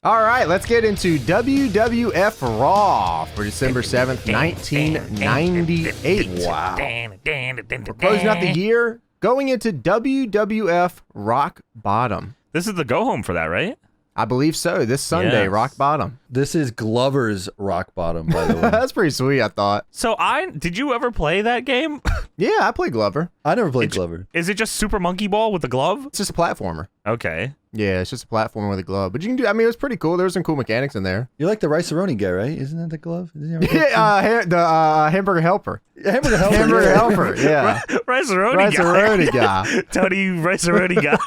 All right, let's get into WWF Raw for December 7th, 1998. Wow. We're closing out the year, going into WWF Rock Bottom. This is the go-home for that, right? I believe so. This Sunday, Yes. Rock Bottom. This is Glover's Rock Bottom, by the way. That's pretty sweet, I thought. So did you ever play that game? Yeah, I play Glover. I never played Glover. Is it just Super Monkey Ball with the glove? It's just a platformer. Okay. Yeah, it's just a platformer with a glove. But you can do, I mean, it was pretty cool. There was some cool mechanics in there. You're like the Rice-A-Roni guy, right? Isn't that the glove? Yeah, the Hamburger Helper. Hamburger Helper. Hamburger Helper, yeah. Rice-A-Roni guy. Rice-A-Roni guy. Tony Rice-A-Roni guy.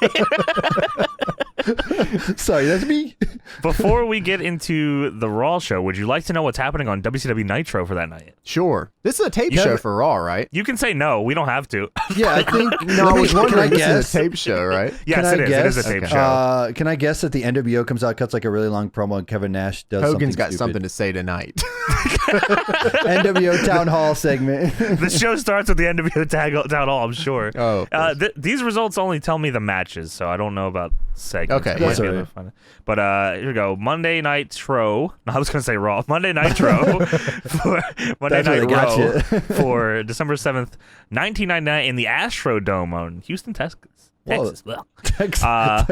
Sorry, that's me. Before we get into the Raw show, would you like to know what's happening on WCW Nitro for that night? Sure. This is a tape show for Raw, right? You can say no. We don't have to. Yeah, I think. No, I was wondering, Can I this is guess? a tape show, right? Yes, it is. It is a tape show. Can I guess that the NWO comes out, cuts like a really long promo, and Kevin Nash does Hogan's got stupid? something to say tonight. NWO Town Hall segment. The show starts with the NWO Town Hall, I'm sure. Oh, these results only tell me the matches, so I don't know about segments. Okay, that's all right. But here we go. Monday Nitro. No, I was going to say Raw. Monday Nitro for Monday That's where Night they got Raw you. for December 7th, 1999 in the Astrodome on Houston, Texas. Whoa. Texas. wow,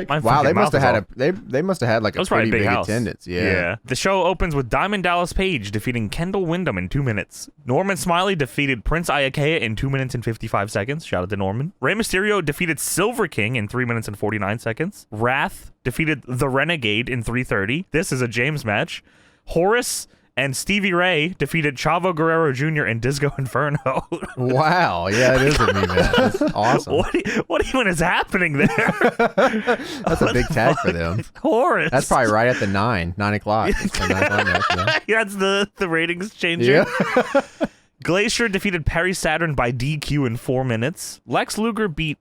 they must have had they must have had like a was probably pretty a big big house. attendance. Yeah. The show opens with Diamond Dallas Page defeating Kendall Windham in 2 minutes. Norman Smiley defeated Prince Iaukea in 2 minutes and 55 seconds. Shout out to Norman. Rey Mysterio defeated Silver King in 3 minutes and 49 seconds. Wrath defeated The Renegade in 3:30. This is a James match. Horace and Stevie Ray defeated Chavo Guerrero Jr. and Disco Inferno. Wow. Yeah, it is a me match. That's awesome. What even is happening there? That's a big tag for them. Horace. That's probably right at the 9 o'clock. That's the 9 o'clock match, yeah. That's the ratings changer. Yeah. Glacier defeated Perry Saturn by DQ in 4 minutes. Lex Luger beat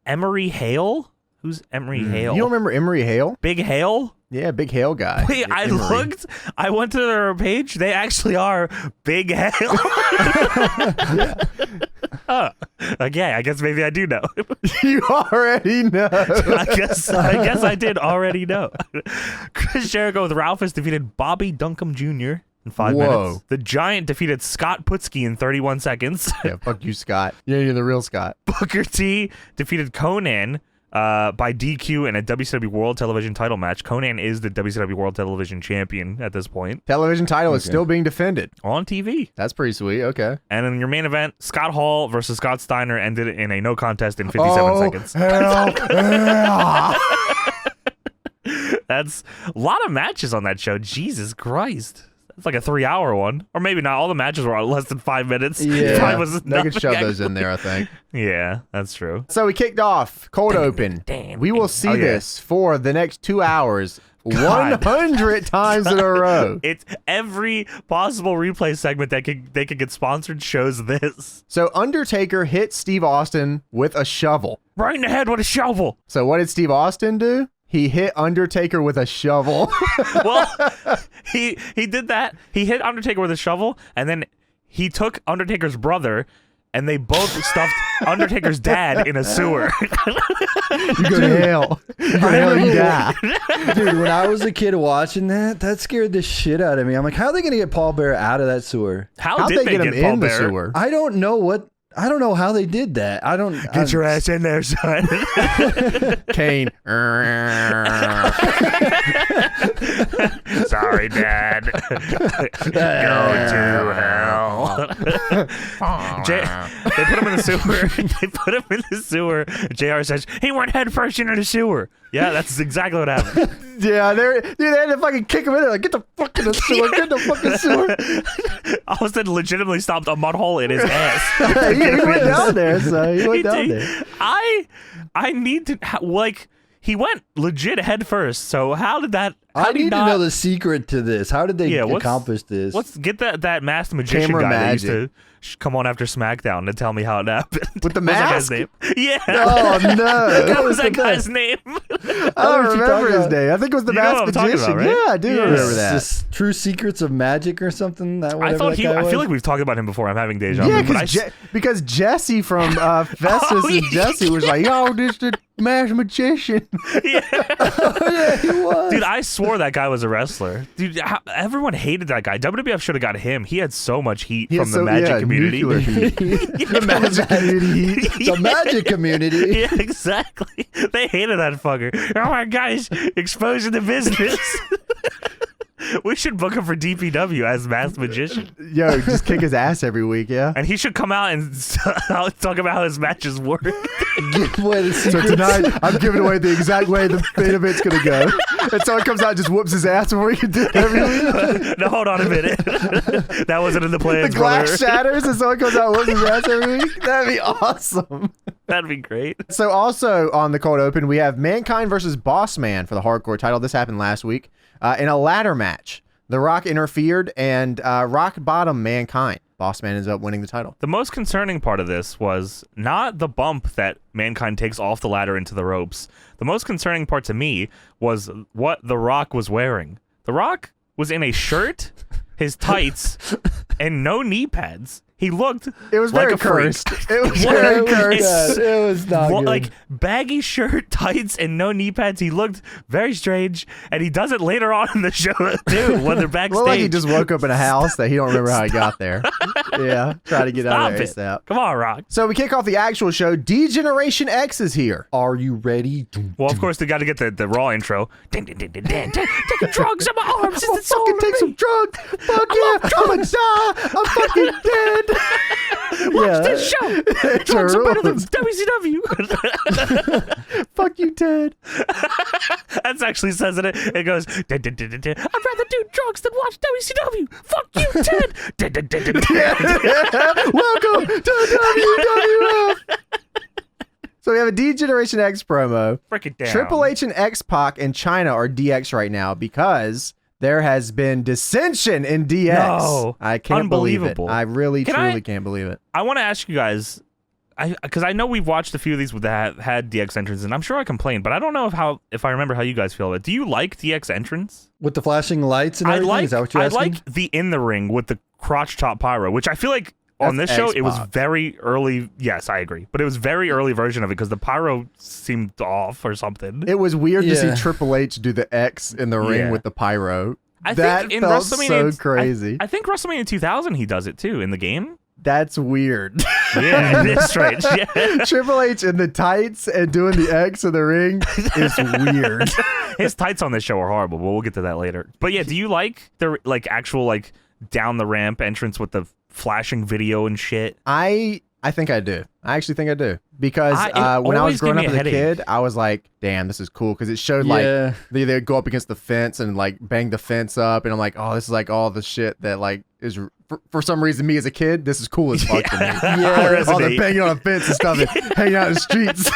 Emery Hale. Who's Emery Hale? You don't remember Emery Hale? Big Hale? Yeah, big Hale guy. Wait, I Emery. looked. I went to their page. They actually are Big Hale. Okay, I guess maybe I do know. You already know. I guess I did already know. Chris Jericho with Ralphus defeated Bobby Duncombe Jr. in 5 minutes. The Giant defeated Scott Putski in 31 seconds. Yeah, fuck you, Scott. You're the real Scott. Booker T defeated Conan by DQ in a WCW World Television title match. Conan is the WCW World Television Champion at this point. Television title is still being defended. On TV. That's pretty sweet. Okay. And in your main event, Scott Hall versus Scott Steiner ended in a no contest in 57 seconds. Hell yeah. That's a lot of matches on that show. Jesus Christ. It's like a 3-hour one. Or maybe not. All the matches were less than 5 minutes. Yeah, Time was they could nothing, shove those actually. in there, I think. Yeah, that's true. So we kicked off cold open. We will see this for the next 2 hours, God. 100 times in a row. It's every possible replay segment that they could get sponsored shows this. So Undertaker hit Steve Austin with a shovel. Right in the head with a shovel. So what did Steve Austin do? He hit Undertaker with a shovel. Well, he did that. He hit Undertaker with a shovel, and then he took Undertaker's brother, and they both stuffed Undertaker's dad in a sewer. You go to hell. You go to hell, you die. Dude, when I was a kid watching that scared the shit out of me. I'm like, how are they going to get Paul Bear out of that sewer? How'd did they get him Paul in the Bear? sewer? I don't know how they did that. Get your ass in there, son. Kane. Sorry, Dad. Go to hell. They put him in the sewer. JR says, he went head first into the sewer. Yeah, that's exactly what happened. Yeah, they had to fucking kick him in there. Like, get the fuck in the sewer. Get the fucking sewer. Austin legitimately stopped a mud hole in his ass. he went down there, so he went down there. I need to, like, he went legit head first. So how did that? I need to know the secret to this. How did they accomplish this? Let's get that masked magician Camera guy magic. that used to come on after SmackDown to tell me how it happened. With the What was that guy's mask? name? Yeah. Oh, no. What was that guy's name? I don't remember his name. I think it was the You know what masked I'm talking magician. about, right? Yeah, I do Yeah. remember that. This True Secrets of Magic or something? I feel like we've talked about him before. I'm having deja vu. Yeah, but because Jesse from Festus and Jesse was like, yo, this the masked magician. Yeah. Yeah, he was. Dude, I swore that guy was a wrestler. Dude, everyone hated that guy. WWF should have got him. He had so much heat from the Magic community. The Magic community heat. The Magic community. Yeah, exactly. They hated that fucker. Oh my gosh, exposing the business. We should book him for DPW as Masked Magician. Yo, just kick his ass every week, yeah? And he should come out and talk about how his matches work. Give away the So secrets. tonight, I'm giving away the exact way the main event's going to go. And someone comes out and just whoops his ass before he can do it every week. No, hold on a minute. That wasn't in the The plans, glass brother. shatters and someone comes out and whoops his ass every week. That'd be awesome. That'd be great. So also on the cold open, we have Mankind versus Boss Man for the hardcore title. This happened last week. In a ladder match, The Rock interfered and rock bottom Mankind. Boss Man ends up winning the title. The most concerning part of this was not the bump that Mankind takes off the ladder into the ropes. The most concerning part to me was what The Rock was wearing. The Rock was in a shirt, his tights, and no knee pads. He looked It was like very a freak. cursed. It was very It was cursed. bad. It was not good. Like baggy shirt, tights, and no knee pads. He looked very strange, and he does it later on in the show too when they're backstage. Looked like he just woke up in a house that he don't remember how he got there. Yeah, try to get out of there Stop ASAP. it. Come on, Rock. So we kick off the actual show. D-Generation X is here. Are you ready? Well, of course, they got to get the Raw intro. Ding, ding, ding, ding, ding. Take drugs in my arms. I'm gonna It's all fucking take some drugs. Fuck yeah. I'm gonna die. I'm fucking dead. Watch this show. Drugs are better than rules. WCW. Fuck you, Ted. That's actually says it. It goes, "Dun, dun, dun, dun, dun. I'd rather do drugs than watch WCW. Fuck you, Ted. Dun, dun, dun, dun, dun. Welcome to WWF. So we have a D-Generation X promo. Break it down. Triple H and X-Pac and China are DX right now because there has been dissension in DX. No. I can't believe it. Unbelievable. I really, Can truly I- can't believe it. I want to ask you guys, because I know we've watched a few of these that had DX entrance, and I'm sure I complained, but I don't know if I remember how you guys feel about it. Do you like DX entrance? With the flashing lights and everything? Is that what you're I asking? like the in the ring with the crotch top pyro, which I feel like on That's this show it was X-Pac. very early. Yes, I agree, but it was very early version of it because the pyro seemed off or something. It was weird to Yeah. see Triple H do the X in the ring Yeah. with the pyro. I that think in felt WrestleMania, so crazy. I think WrestleMania 2000 he does it too in the game. That's weird. Yeah, it is strange. Yeah. Triple H in the tights and doing the X in the ring is weird. His tights on this show are horrible, but we'll get to that later. But yeah, do you like the actual down the ramp entrance with the flashing video and shit? I think I do. I actually think I do. Because It when I was always growing gave up me as a a headache. kid, I was like, damn, this is cool. Because it showed Yeah. like they go up against the fence and like bang the fence up. And I'm like, oh, this is like all the shit that like is for some reason me as a kid, this is cool as fuck to me. Yeah. All the banging on the fence and stuff and hanging out in the streets.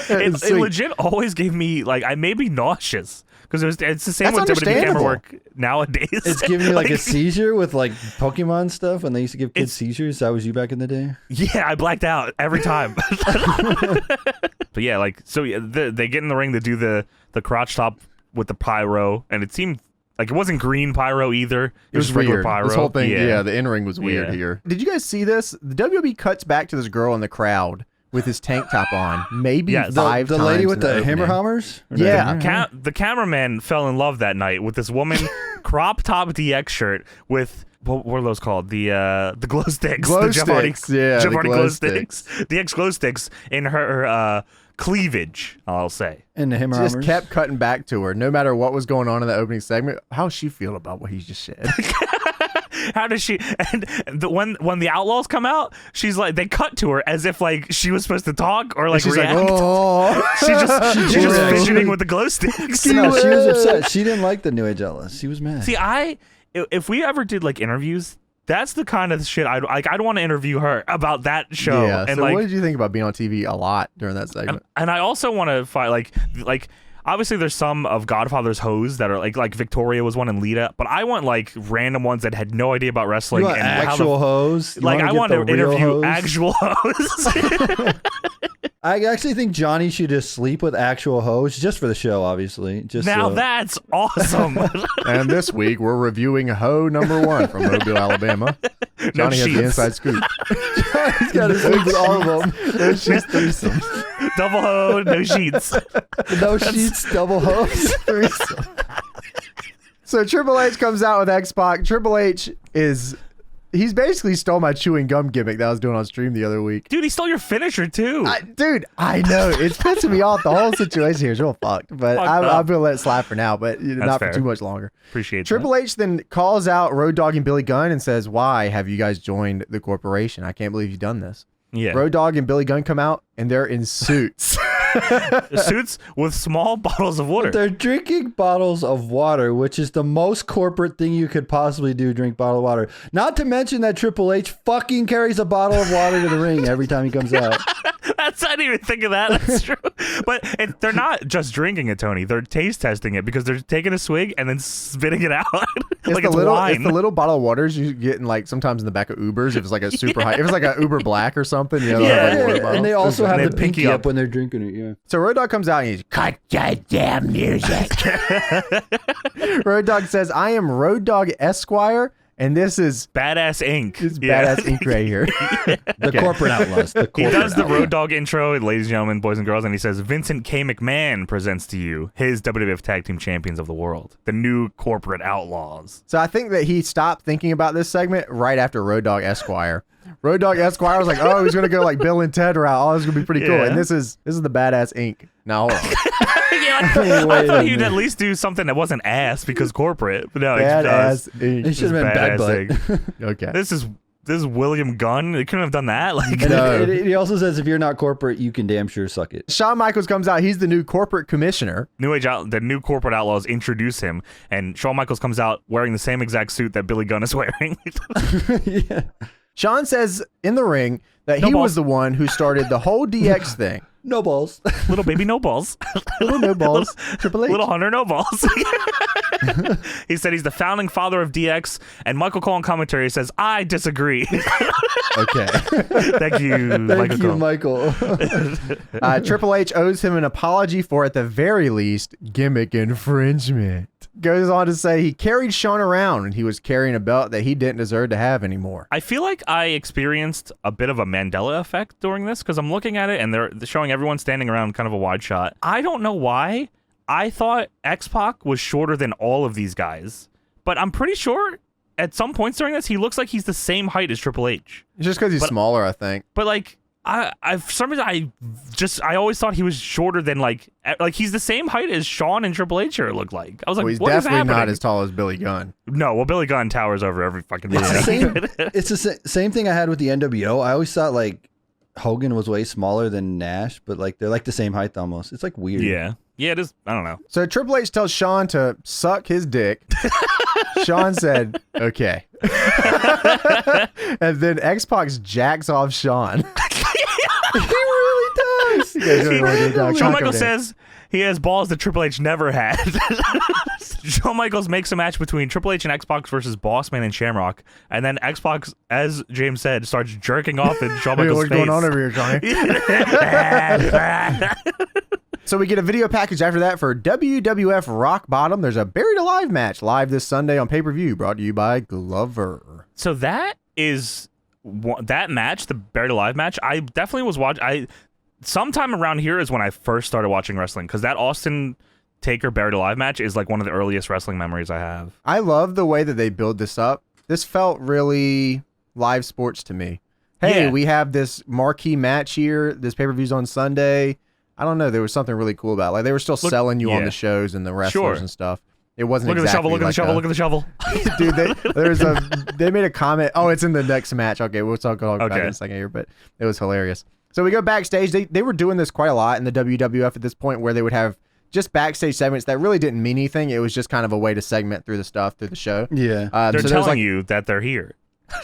It Sweet. legit always gave me I may be nauseous because it's the same That's with WWE camera understandable. work nowadays. It's giving you like a seizure with like Pokemon stuff when they used to give kids seizures. That was you back in the day? Yeah, I blacked out every time. But yeah, they get in the ring to do the crotch top with the pyro, and it seemed like it wasn't green pyro either. It was just regular weird. pyro. This whole thing, yeah, the in-ring was weird Yeah. here. Did you guys see this? The WWE cuts back to this girl in the crowd with his tank top on, maybe Yes. five The times. lady with in the opening. hammer hammers? Yeah. The cameraman fell in love that night with this woman crop top DX shirt with what are those called? The glow sticks. Glow the Jeff Hardy, sticks, yeah, Jeff the Hardy glow glow sticks. DX glow sticks in her cleavage, I'll say. And the hammer Just hammers? kept cutting back to her, no matter what was going on in the opening segment. How's she feel about what he just said? How does she? And when the Outlaws come out, she's like, they cut to her as if like she was supposed to talk or like She's react. like, oh. She's just Yeah. fidgeting with the glow sticks. No, she was upset. She didn't like the New Age Outlaws. She was mad. See, if we ever did like interviews, that's the kind of shit I'd want to interview her about that show. Yeah. And So like, what did you think about being on TV a lot during that segment? and I also want to find like obviously there's some of Godfather's hoes that are like Victoria was one and Lita, but I want like random ones that had no idea about wrestling you want and actual hoes? You like I want wanna to get the real interview hoes? actual hoes. I actually think Johnny should just sleep with actual hoes just for the show, obviously. Just Now so. that's awesome. And this week we're reviewing Ho #1 from Mobile, Alabama. Johnny has the sheets. inside scoop. He's got to sleep with all of them. There's just threesomes. Double hoe, no sheets. No sheets, double hoes. Threesome. So Triple H comes out with X-Pac. Triple H he's basically stole my chewing gum gimmick that I was doing on stream the other week. Dude, he stole your finisher too. I know. It's pissing me off. The whole situation here is real fucked. But I'm going to let it slide for now, but not fair. for too much longer. Appreciate Triple that. H then calls out Road Dogg and Billy Gunn and says, why have you guys joined the corporation? I can't believe you've done this. Yeah. Road Dogg and Billy Gunn come out and they're in suits. Suits with small bottles of water. They're drinking bottles of water, which is the most corporate thing you could possibly do, drink bottled water. Not to mention that Triple H fucking carries a bottle of water to the ring every time he comes out. I didn't even think of that. That's true. But they're not just drinking it, Tony. They're taste testing it because they're taking a swig and then spitting it out like it's wine. It's the little bottle of waters you get in like sometimes in the back of Ubers if it's like a super high. If it's like a Uber Black or something. You know, And they also have the pinky pinky up when they're drinking it. Yeah. So Road Dogg comes out and he's cut your damn music. Road Dogg says, I am Road Dogg Esquire, and this is Badass Inc. This is Badass Inc. right here. The Corporate Outlaws. He does the Road Dogg intro, ladies and gentlemen, boys and girls, and he says, Vincent K. McMahon presents to you his WWF Tag Team Champions of the World, the new Corporate Outlaws. So I think that he stopped thinking about this segment right after Road Dogg Esquire. Road Dogg Esquire was like, oh, he's gonna go like Bill and Ted route. Oh, this is gonna be pretty cool. Yeah. And this is the Badass Inc. Now hold on. I thought he'd at least do something that wasn't ass because corporate. But no, Badass Inc. It should have been bad butt. Okay. This is William Gunn. They couldn't have done that. Like, No. He also says if you're not corporate, you can damn sure suck it. Shawn Michaels comes out. He's the new corporate commissioner. the new Corporate Outlaws introduce him, and Shawn Michaels comes out wearing the same exact suit that Billy Gunn is wearing. Yeah. Shawn says in the ring that he was the one who started the whole DX thing. No balls. Little baby no balls. Little no balls. Triple H. Little Hunter no balls. He said he's the founding father of DX, and Michael Cole in commentary says, I disagree. Okay. Thank you, Thank you, Michael. Michael. Triple H owes him an apology for, at the very least, gimmick infringement. Goes on to say he carried Shawn around and he was carrying a belt that he didn't deserve to have anymore. I feel like I experienced a bit of a Mandela effect during this because I'm looking at it and they're showing everyone standing around kind of a wide shot. I don't know why. I thought X-Pac was shorter than all of these guys, but I'm pretty sure at some points during this, he looks like he's the same height as Triple H. Just because he's smaller, I think. But like, for some reason, I always thought he was shorter than like he's the same height as Shawn and Triple H here. It looked like I was like, well, he's what is definitely happening? not as tall as Billy Gunn. No, well, Billy Gunn towers over every fucking It's the body. same. It's the same thing I had with the NWO. I always thought like Hogan was way smaller than Nash, but like they're like the same height almost. It's like weird. Yeah, it is. I don't know. So Triple H tells Shawn to suck his dick. Shawn said, okay. And then X-Pac jacks off Shawn. He really does. Shawn Michaels says he has balls that Triple H never had. Shawn Michaels makes a match between Triple H and X-Pac versus Bossman and Shamrock, and then X-Pac, as James said, starts jerking off in Shawn Michaels' what's face. going on over here, Johnny? So we get a video package after that for WWF Rock Bottom. There's a Buried Alive match live this Sunday on pay-per-view, brought to you by Glover. So that match, the Buried Alive match, I definitely was watching. Sometime around here is when I first started watching wrestling, because that Austin Taker Buried Alive match is like one of the earliest wrestling memories I have. I love the way that they build this up. This felt really live sports to me. Hey, Yeah. we have this marquee match here. This pay-per-view's on Sunday. I don't know. There was something really cool about it. Like they were still selling you on the shows and the wrestlers and stuff. It wasn't Look at the shovel, look at the shovel, look at the shovel. Dude, they made a comment. Oh, it's in the next match. Okay, we'll talk about it in a second here, but it was hilarious. So we go backstage. They were doing this quite a lot in the WWF at this point, where they would have just backstage segments that really didn't mean anything. It was just kind of a way to segment through the stuff through the show. Yeah. They're so telling you that they're here.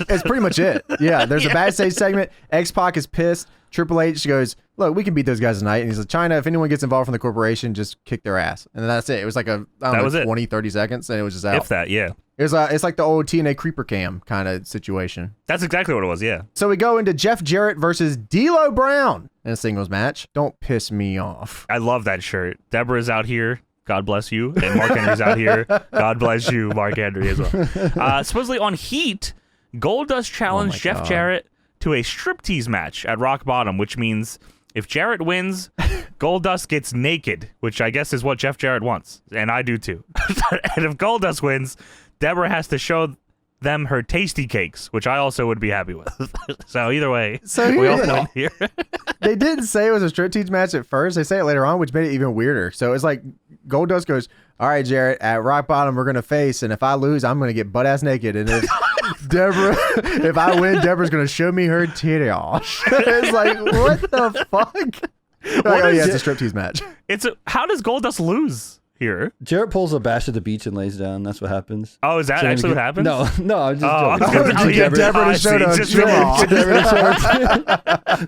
It's pretty much it. Yeah, there's a backstage segment. X-Pac is pissed. Triple H goes, look, we can beat those guys tonight. And he's like, China, if anyone gets involved from the corporation, just kick their ass. And then that's it. It was like I don't know, 20, 30 seconds, and it was just out. If that, yeah. It's like the old TNA creeper cam kind of situation. That's exactly what it was, yeah. So we go into Jeff Jarrett versus D'Lo Brown in a singles match. Don't piss me off. I love that shirt. Deborah's out here. God bless you. And Mark Henry's out here. God bless you, Mark Henry, as well. Supposedly on Heat, Goldust challenged Jeff Jarrett to a striptease match at Rock Bottom, which means If Jarrett wins, Goldust gets naked, which I guess is what Jeff Jarrett wants, and I do too. And if Goldust wins, Deborah has to show them her tasty cakes, which I also would be happy with. So either way, we all win here. They didn't say it was a striptease match at first. They say it later on, which made it even weirder. So it's like Goldust goes, all right, Jarrett, at rock bottom, we're going to face, and if I lose, I'm going to get butt-ass naked. And if if I win, Deborah's going to show me her titty off. It's like, what the fuck? Like, oh, yeah, it's a striptease match. How does Goldust lose here? Jarrett pulls a bash at the beach and lays down. That's what happens. Oh, is that So actually what happens? No, I'm just joking. Get Deborah to show them. That'd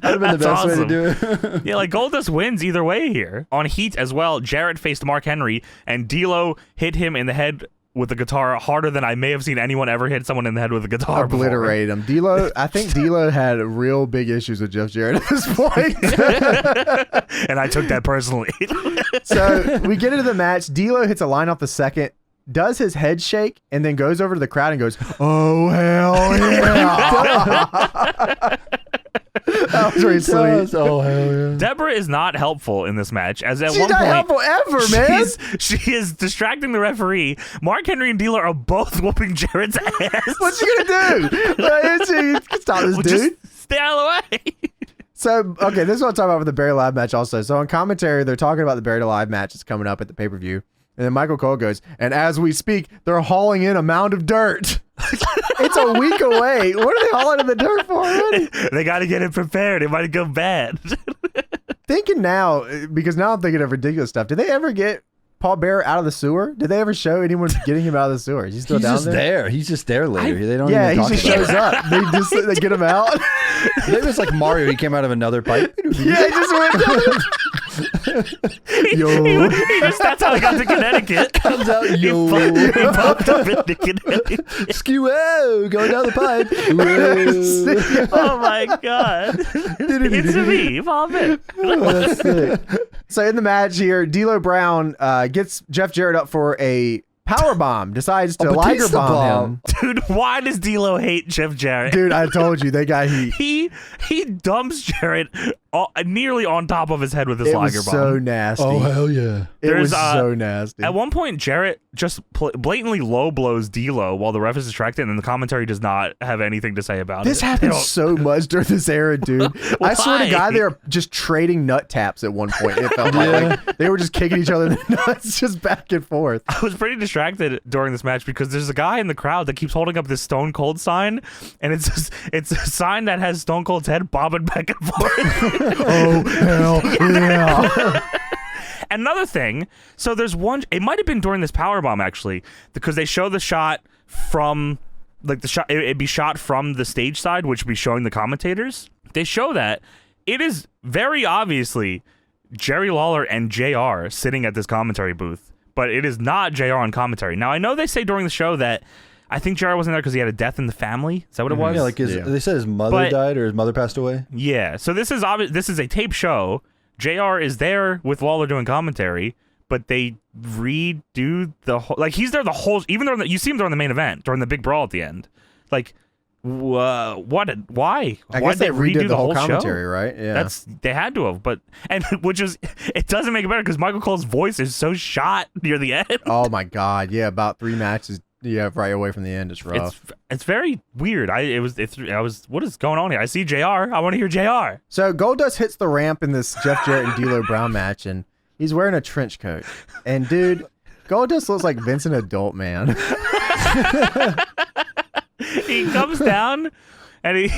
have been the best way to do it. Yeah, like Goldust wins either way here. On Heat as well, Jarrett faced Mark Henry, and D'Lo hit him in the head with the guitar harder than I may have seen anyone ever hit someone in the head with a guitar. Obliterate him. D'Lo, I think D'Lo had real big issues with Jeff Jarrett at this point. And I took that personally. So we get into the match. D'Lo hits a line off the second, does his head shake, and then goes over to the crowd and goes, oh, hell yeah. That was really sweet. Oh, hell yeah. Deborah is not helpful in this match, as at She's one not point helpful ever, man. she is distracting the referee. Mark Henry and D'Lo are both whooping Jarrett's ass. What's she gonna do? Stop this dude. Just stay out of the way. So, okay, this is what I'm talking about with the Buried Alive match also. So on commentary, they're talking about the Buried Alive match that's coming up at the pay-per-view. And then Michael Cole goes, and as we speak, they're hauling in a mound of dirt. It's a week away. What are they hauling in the dirt for already? They got to get it prepared. It might go bad. Thinking now, because now I'm thinking of ridiculous stuff. Did they ever get Paul Bearer out of the sewer? Did they ever show anyone getting him out of the sewer? Is he still down there? He's just there later. They don't Yeah, even he talk just about shows it. up. They get him out. Maybe it's like Mario. He came out of another pipe. Yeah, he just went down. Yo. That's how he got to Connecticut. Comes out, yo. He popped up into Connecticut. Skew-o, going down the pipe. Whoa. Oh my god. It's me, Paul Bear. Oh, that's sick. So in the match here, D'Lo Brown gets Jeff Jarrett up for a power bomb, decides to Liger Batista bomb him. Dude, why does D'Lo hate Jeff Jarrett? Dude, I told you, they got heat. He dumps Jarrett nearly on top of his head with his It Liger was bomb. so nasty. Oh, hell yeah. It was so nasty. At one point, Jarrett just blatantly low blows D'Lo while the ref is distracted, and the commentary does not have anything to say about This it. happens so much during this era, dude. I swear to Why? God, they were just trading nut taps at one point. It felt like they were just kicking each other in the nuts, just back and forth. I was pretty distracted during this match because there's a guy in the crowd that keeps holding up this Stone Cold sign, and it's a sign that has Stone Cold's head bobbing back and forth. Oh, hell yeah. Another thing, so there's one, it might have been during this powerbomb actually, because they show the shot from, like the shot, it'd be shot from the stage side, which would be showing the commentators. They show that it is very obviously Jerry Lawler and JR sitting at this commentary booth, but it is not JR on commentary. Now, I know they say during the show that I think JR wasn't there because he had a death in the family. Is that what it was? Yeah, like they said his mother died or his mother passed away. Yeah, so this is this is a tape show. JR is there with Lawler doing commentary, but they redo the whole, like he's there the whole, even though you see him during the main event, during the big brawl at the end. Like, why? I guess they redid the whole commentary, show? right? Yeah. They had to have, but, and which is, it doesn't make it better because Michael Cole's voice is so shot near the end. Oh my God. Yeah. About 3 matches. Yeah. Right away from the end. It's rough. It's very weird. I was, what is going on here? I see JR. I want to hear JR. So Goldust hits the ramp in this Jeff Jarrett and D'Lo Brown match, and he's wearing a trench coat. And dude, Goldust looks like Vincent Adult Man. He comes down and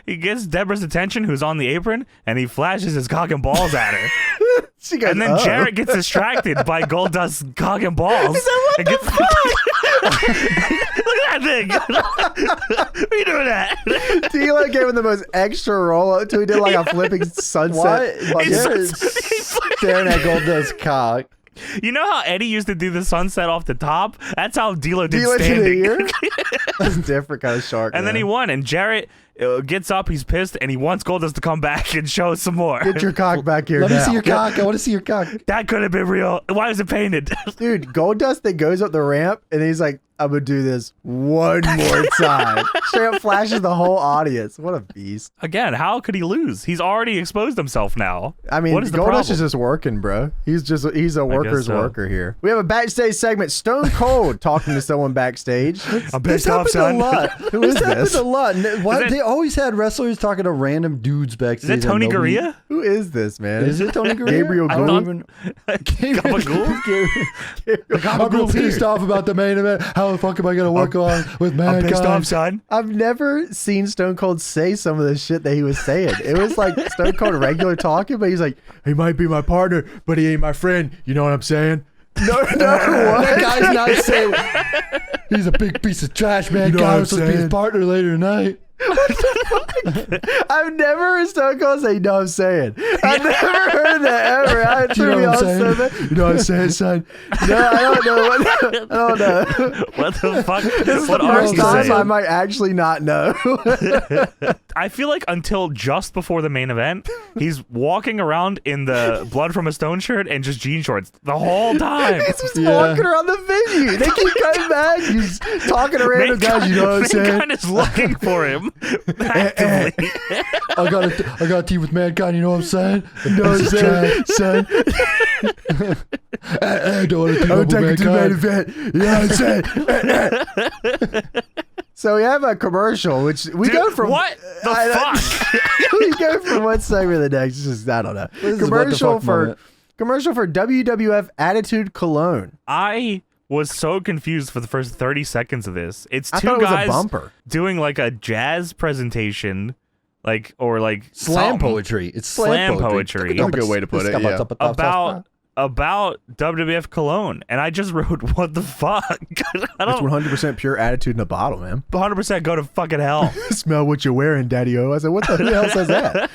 he gets Deborah's attention, who's on the apron, and he flashes his cock and balls at her. She goes, and then Jarrett gets distracted by Goldust's cock and balls. He said, what the fuck? Look at that thing. What are you doing that? D'Lo gave him the most extra roll up to he did like a flipping sunset. What? Jarrett's staring at Goldust's cock. You know how Eddie used to do the sunset off the top? That's how D'Lo did D'Lo standing. That's a different kind of shark. And then he won, and Jarrett gets up, he's pissed, and he wants Goldust to come back and show some more. Get your cock back here Let now. me see your cock. I want to see your cock. That could have been real. Why is it painted? Dude, Goldust that goes up the ramp and he's like, I'm gonna do this one more time. Straight up flashes the whole audience. What a beast. Again, how could he lose? He's already exposed himself now. I mean, what is the Goldust problem? is just working, bro. He's a worker's so. worker here. We have a backstage segment. Stone Cold talking to someone backstage. I'm This pissed off, happens a son. lot. Who is This happens this? a lot. Why, Is it- they always had wrestlers talking to random dudes Is backstage. that Tony that nobody- Gurria? Who is this, man? Is it Tony Gurria? Gabriel I don't Gould? even- Gabagool? I'm real pissed off about the main event. How the fuck am I going to work on with I'm pissed off, Mankind? son. I've never seen Stone Cold say some of the shit that he was saying. It was like Stone Cold regular talking, but he's like, he might be my partner, but he ain't my friend. You know what I'm saying? No, what? That guy's not saying. He's a big piece of trash, man. You know what God, I'm I'm supposed to be his saying? partner later tonight. I've never heard Stone Cold say, you know what I'm saying? I've never heard that ever. I You know threw me what off I'm so saying? bad. You know what I'm saying, son? No, I don't know. I don't know. What the fuck? This is What the are first you time saying? I might actually not know. I feel like until just before the main event, he's walking around in the blood from a stone shirt and just jean shorts the whole time. He's just Yeah. walking around the venue. They keep coming back. He's talking to random guys. You know what I'm saying? Mankind is looking for him actively. I got a team with Mankind. You know what I'm saying? You know what I'm saying, son? I don't want to team I'm up with taking to the main Mankind. event. You know what I'm saying? So we have a commercial, which we Dude, go from what the fuck? we go from one segment to the next. It's just, I don't know. This is what the fuck moment. Commercial for WWF Attitude Cologne. I was so confused for the first 30 seconds of this. It's I two thought it was a guys bumper. doing like a jazz presentation, or Slam something poetry. It's Slam poetry. That's a good way to put it, yeah. about WWF Cologne, and I just wrote, "What the fuck?" I It's don't 100% pure attitude in a bottle, man. 100% go to fucking hell. Smell what you're wearing, Daddy-O. I said, what the hell says that?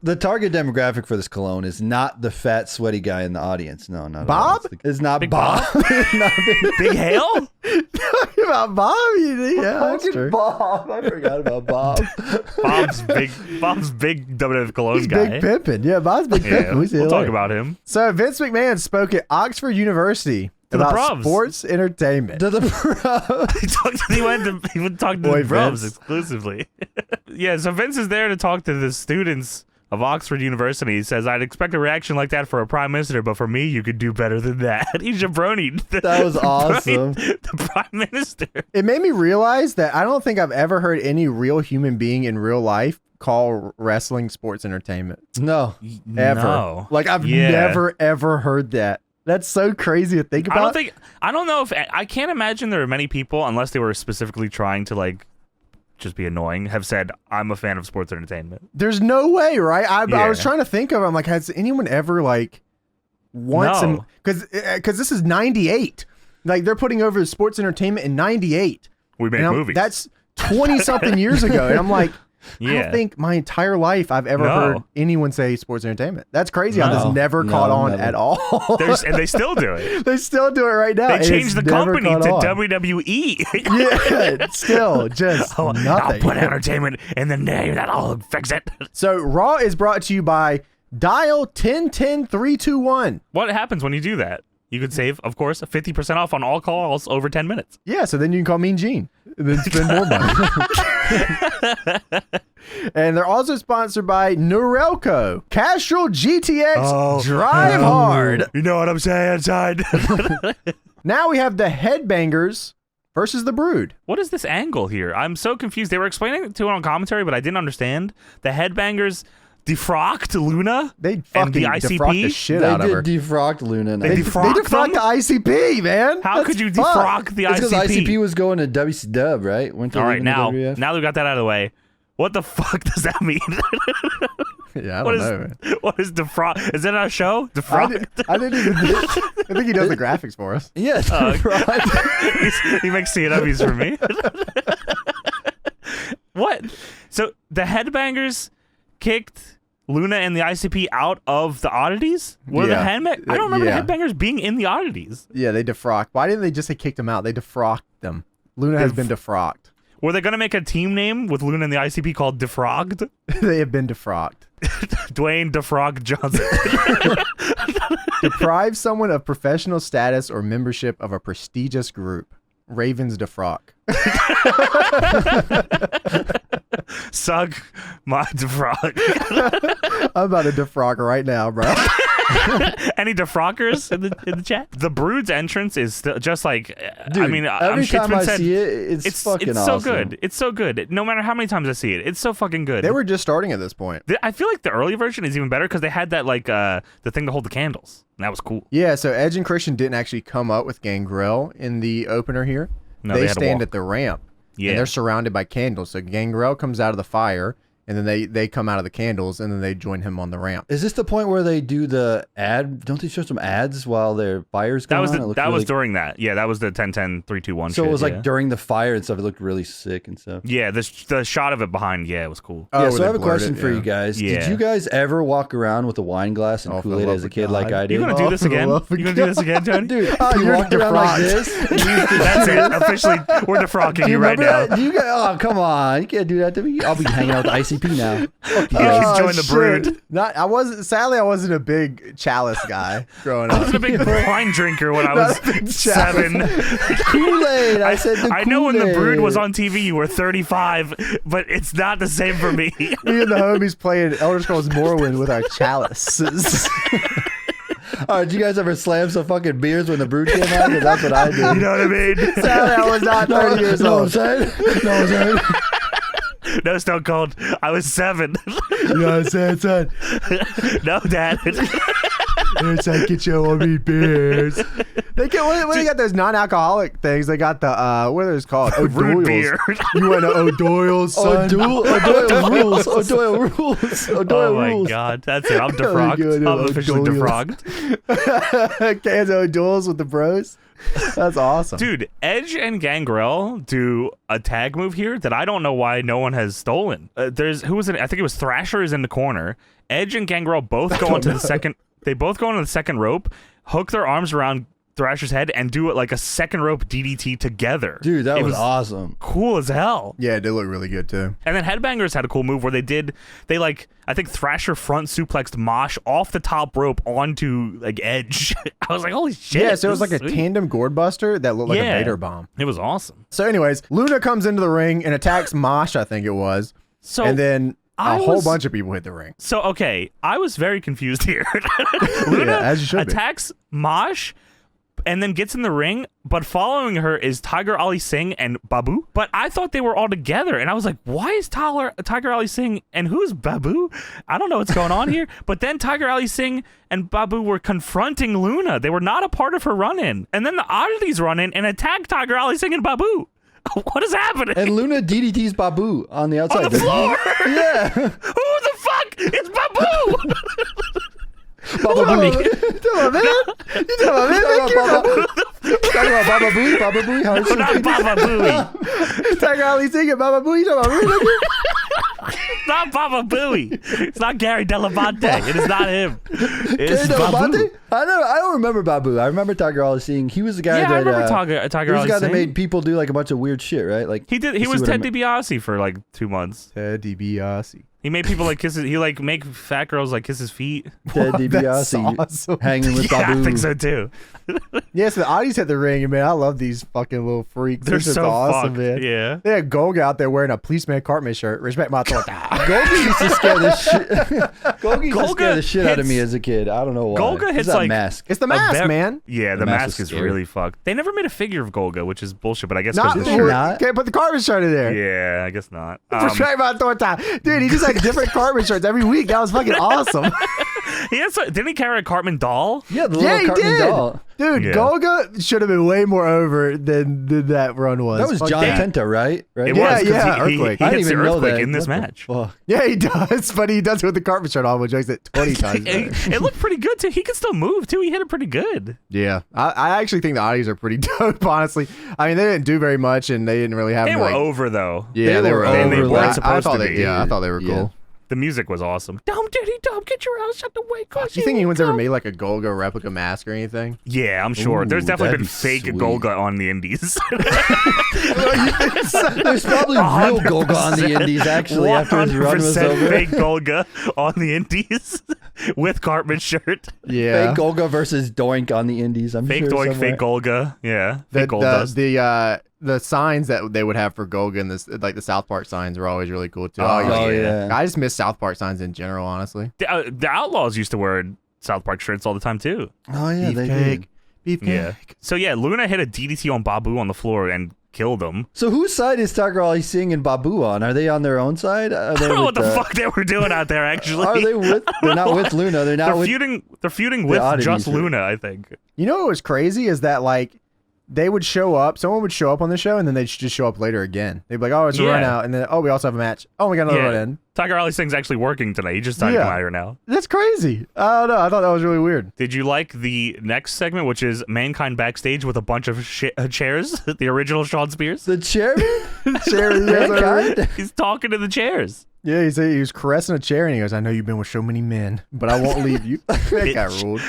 The target demographic for this cologne is not the fat, sweaty guy in the audience. No, not at all. Bob? It's not Big Bob. Not Big Hale? Talking about Bob? Yeah, that's true. Bob. I forgot about Bob. Bob's big WWF Cologne He's guy. big pimpin'. Yeah, Bob's big Yeah, pimpin'. We see we'll it talk later. about him. So Vince McMahon spoke at Oxford University To the about pros. sports entertainment. To the pro. He went to talk to Boy, the bros Vince. exclusively. Yeah, so Vince is there to talk to the students of Oxford University. He says, I'd expect a reaction like that for a prime minister, but for me, you could do better than that. He jabronied. That was awesome. The prime minister. It made me realize that I don't think I've ever heard any real human being in real life call wrestling sports entertainment. No. Ever. No. Like, I've Yeah. never, ever heard that. That's so crazy to think about. I don't know if I can't imagine there are many people, unless they were specifically trying to like just be annoying, have said, I'm a fan of sports entertainment. There's no way, right? I was Yeah. trying to think of it. I'm like, has anyone ever like once? No. Because this is 98. Like, they're putting over sports entertainment in 98. We make And movies. That's 20 something years ago. And I'm like, I Yeah. don't think my entire life I've ever No. heard anyone say sports entertainment. That's crazy how this No. never No, caught on never. at all. And they still do it. They still do it right now. They and changed it's the never company caught to on. WWE. Yeah, still just I'll nothing. put entertainment in the name. That'll fix it. So Raw is brought to you by Dial 10-10-321. What happens when you do that? You could save, of course, 50% off on all calls over 10 minutes. Yeah, so then you can call Mean Gene and then spend more money. And they're also sponsored by Norelco, Castrol GTX Drive Hard. You know what I'm saying, son? Now we have the Headbangers versus the Brood. What is this angle here? I'm so confused. They were explaining it to it on commentary, but I didn't understand. The Headbangers defrocked Luna They and fucking the ICP. defrocked the shit They out of did her. defrocked Luna. They They defrocked They defrocked them? the ICP, man. How That's could you fucked. defrock the It's because ICP? ICP was going to WCW, right? Went to All right, leaving the now WWF. that we got that out of the way, what the fuck does that mean? Yeah, I What don't is know, man. what is defrock? Is that our show? Defrock? I didn't even I think he does the graphics for us. Yes, He makes CWs for me. What? So the Headbangers kicked Luna and the ICP out of the oddities? Were Yeah. the Headbangers? I don't remember Yeah. the Headbangers being in the oddities. Yeah, they defrocked. Why didn't they just say kicked them out? They defrocked them. Luna has been defrocked. Were they gonna make a team name with Luna and the ICP called Defrogged? They have been defrocked. Dwayne Defrog Johnson. Deprive someone of professional status or membership of a prestigious group. Ravens defrock. Suck my defrog. I'm about to defrock right now, bro. Any defrockers in the chat? The Brood's entrance is still just like, Dude, I mean, every it's been time I said, see it, it's fucking it's awesome. so good. It's so good. No matter how many times I see it, it's so fucking good. They were just starting at this point. I feel like the early version is even better because they had that like the thing to hold the candles. And that was cool. Yeah, so Edge and Christian didn't actually come up with Gangrel in the opener here. No, they had to stand walk. at the ramp. Yeah. And they're surrounded by candles. So Gangrel comes out of the fire, and then they come out of the candles, and then they join him on the ramp. Is this the point where they do the ad? Don't they show some ads while their fire's That going was on? was really... during that. Yeah, that was the 10-10-3-2-1 So shit, it was like yeah. during the fire and stuff. It looked really sick and stuff. Yeah, the shot of it behind, yeah, it was cool. Oh, Yeah, where so they I have a blurred question it, for yeah. you guys. Yeah. Did you guys ever walk around with a wine glass and Oh, for Kool-Aid the as a love kid of like God. I You did? gonna do this for the again? love of You gonna do this again, Tony? Dude, You're you walked around like defrocked. this? That's it. Officially, we're defrocking you right now. Do you guys, oh, come on. You can't do that to me. I'll be hanging out with ICP now. Fuck you. Yeah, join the shit. brood. Sadly, I wasn't a big chalice guy growing I up. was a big wine drinker when I was Not a big 7. Kool-Aid. I said the I know when the Brood was Kool-Aid. on TV, you were 35, but it's not the same for me. Me and the homies playing Elder Scrolls Morrowind with our chalices. All right, did you guys ever slam some fucking beers when the Brood came out? 'Cause that's what I did. You know what I mean? Sadly, I was not 30 years know old. what I'm saying? Know what I'm saying? No, Stone Cold. I was 7. You know what I'm saying, son? No, Dad. It's like, get your own meat beers. When they got those non-alcoholic things, they got the, what are those called? Root beer. You went to O'Doyle's, son? O'Doyle rules. O'Doyle rules. O'Doyle Oh my rules. God, that's it. I'm defrocked. good, I'm officially O'Doyle's. defrocked. Cans of O'Doyle's with the bros. That's awesome. Dude, Edge and Gangrel do a tag move here that I don't know why no one has stolen. Who was it? I think it was Thrasher is in the corner. Edge and Gangrel both go onto the second. They both go onto the second rope, hook their arms around Thrasher's head, and do it like a second rope DDT together. Dude, that It was awesome. cool as hell. Yeah, it did look really good, too. And then Headbangers had a cool move where I think Thrasher front suplexed Mosh off the top rope onto like Edge. I was like, holy shit. Yeah, so it was this like is a sweet. tandem gourd buster that looked like Yeah. a Vader bomb. It was awesome. So anyways, Luna comes into the ring and attacks Mosh, I think it was. So And then I a whole was- bunch of people hit the ring. So, okay, I was very confused here. Luna Yeah, as you should be. attacks Mosh and then gets in the ring, but following her is Tiger Ali Singh and Babu. But I thought they were all together, and I was like, why is Tiger Ali Singh and who's Babu? I don't know what's going on here. But then Tiger Ali Singh and Babu were confronting Luna. They were not a part of her run-in. And then the Oddities run in and attack Tiger Ali Singh and Babu. What is happening? And Luna DDT's Babu on the outside. On the floor! Yeah. Who the fuck? It's Babu! Baba Booey. Talking about Baba Booey. Baba Booey. How is No, not Baba Booey. Tiger Ali singing Baba Booey. You talking about me? It's not Baba Booey. It's not Gary Dell'Abate. It is not him. It's Babu. I don't remember Babu. I remember Tiger Ali Singh. He was the guy Yeah, that I remember he Tiger was Ali the guy that Singh. made people do like a bunch of weird shit, right? Like He did. He you see was what I Ted mean? DiBiase for like 2 months. Ted DiBiase. He made people like kiss his, he like make fat girls like kiss his feet. Ted That's DiBiase awesome. hanging with Yeah, Babu. I think so too. Yes, the Oddies hit the ring, and man, I love these fucking little freaks. They're just so awesome, fucked. man. Yeah. They had Golga out there wearing a policeman Cartman shirt. Respect my thought. Golga used to scare the shit. Golga used to Golga scare the shit out of me hits- as a kid. I don't know why. Golga It's hits, that like- mask. It's the mask, ver- man. Yeah, the The mask mask was is scary. really fucked. They never made a figure of Golga, which is bullshit, but I guess Not, because Is it not? can't put the Cartman shirt in there. yeah, I guess not. Respect my thought. Dude, he just had different Cartman shirts every week. That was fucking awesome. Didn't he carry a Cartman doll? Yeah, the Yeah, little he Cartman did. doll. Dude, Yeah. Golga should have been way more over than that run was. That was Fuck John that. Tenta, right? Right. It Yeah, was, 'cause yeah, he Earthquake. He I didn't hits the even know earthquake that. in this What the match. fuck? Yeah, he does, but he does it with the Cartman shirt on, which makes it 20 times better. It looked pretty good too. He could still move too. He hit it pretty good. Yeah, I actually think the Oddies are pretty dope, honestly. I mean, they didn't do very much, and they didn't really have They any, were like, over though. Yeah, they were They over. weren't I supposed thought to they, be. Yeah, I thought they were Yeah. cool. The music was awesome. Dumb diddy dumb, get your ass out the way. Do you think anyone's ever made like a Golga replica mask or anything? Yeah, I'm sure. Ooh, There's definitely been that'd be fake sweet. Golga on the indies. There's probably real Golga on the indies, actually, after his run was 100% over. fake Golga on the indies with Cartman's shirt. Yeah. Fake Golga versus Doink on the indies, I'm Fake sure. Doink, somewhere. fake Golga. Yeah. The, Fake Goldust. the signs that they would have for Golga and this, like the South Park signs, were always really cool too. Oh, yeah. I just miss South Park signs in general, honestly. The Outlaws used to wear South Park shirts all the time too. Oh, yeah, they did. Beefcake. Yeah. So yeah, Luna hit a DDT on Babu on the floor and killed him. So whose side is Tucker Ali Singh and Babu on? Are they on their own side? I don't know what the fuck they were doing out there. Actually, Are they with? They're not with Luna. They're not They're with. feuding. They're feuding with oddities, just right? Luna, I think. You know what was crazy is that like they would show up, someone would show up on the show, and then they'd just show up later again. They'd be like, "Oh, it's a run out," and then we also have a match. Oh, we got another run in. Tiger Ali Singh's actually working tonight. He just signed Yeah. come out here now. That's crazy. I don't know. I thought that was really weird. Did you like the next segment, which is Mankind backstage with a bunch of chairs? The original Sean Spears. The chairman? Mankind? He's talking to the chairs. Yeah, he was caressing a chair, and he goes, "I know you've been with so many men, but I won't leave you." That guy ruled.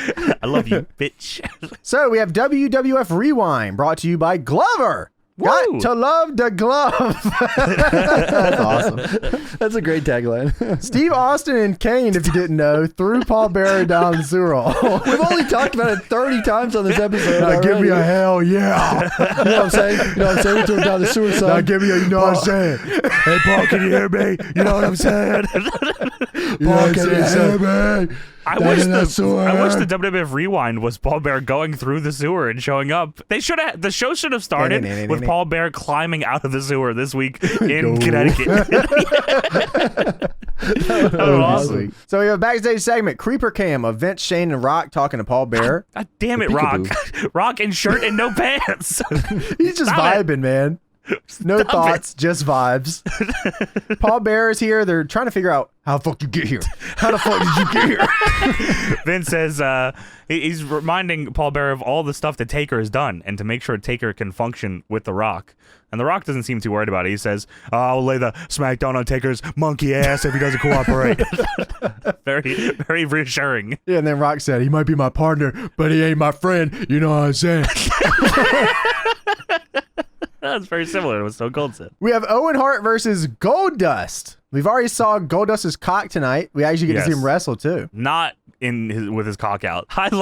I love you, bitch. So we have WWF Rewind, brought to you by Glover. Woo! Got to love the glove. That's awesome. That's a great tagline. Steve Austin and Kane, if you didn't know, threw Paul Bearer down the sewer hole. We've only talked about it 30 times on this episode. Now give me already. a hell yeah. You know what I'm saying? You know what I'm saying? We threw it down the sewer Now side. give me a, you know what I'm saying? Hey, Paul, can you hear me? You know what I'm saying? Paul, can you hear me? I wish the WWF Rewind was Paul Bear going through the sewer and showing up. The show should have started with Paul Bear climbing out of the sewer this week in Connecticut. That was awesome. So we have a backstage segment, Creeper Cam of Vince, Shane, and Rock talking to Paul Bear. God damn it, Rock. Rock in shirt and no pants. He's just vibing, man. No thoughts, just vibes. Paul Bear is here. They're trying to figure out how the fuck you get here. How the fuck did you get here? Vince says he's reminding Paul Bear of all the stuff that Taker has done and to make sure Taker can function with The Rock. And The Rock doesn't seem too worried about it. He says, I'll lay the smackdown on Taker's monkey ass if he doesn't cooperate. Very, very reassuring. Yeah, and then Rock said, he might be my partner, but he ain't my friend. You know what I'm saying? That's very similar to what Stone Cold said. We have Owen Hart versus Goldust. We've already saw Goldust's cock tonight. We actually get to see him wrestle too. Not with his cock out. I don't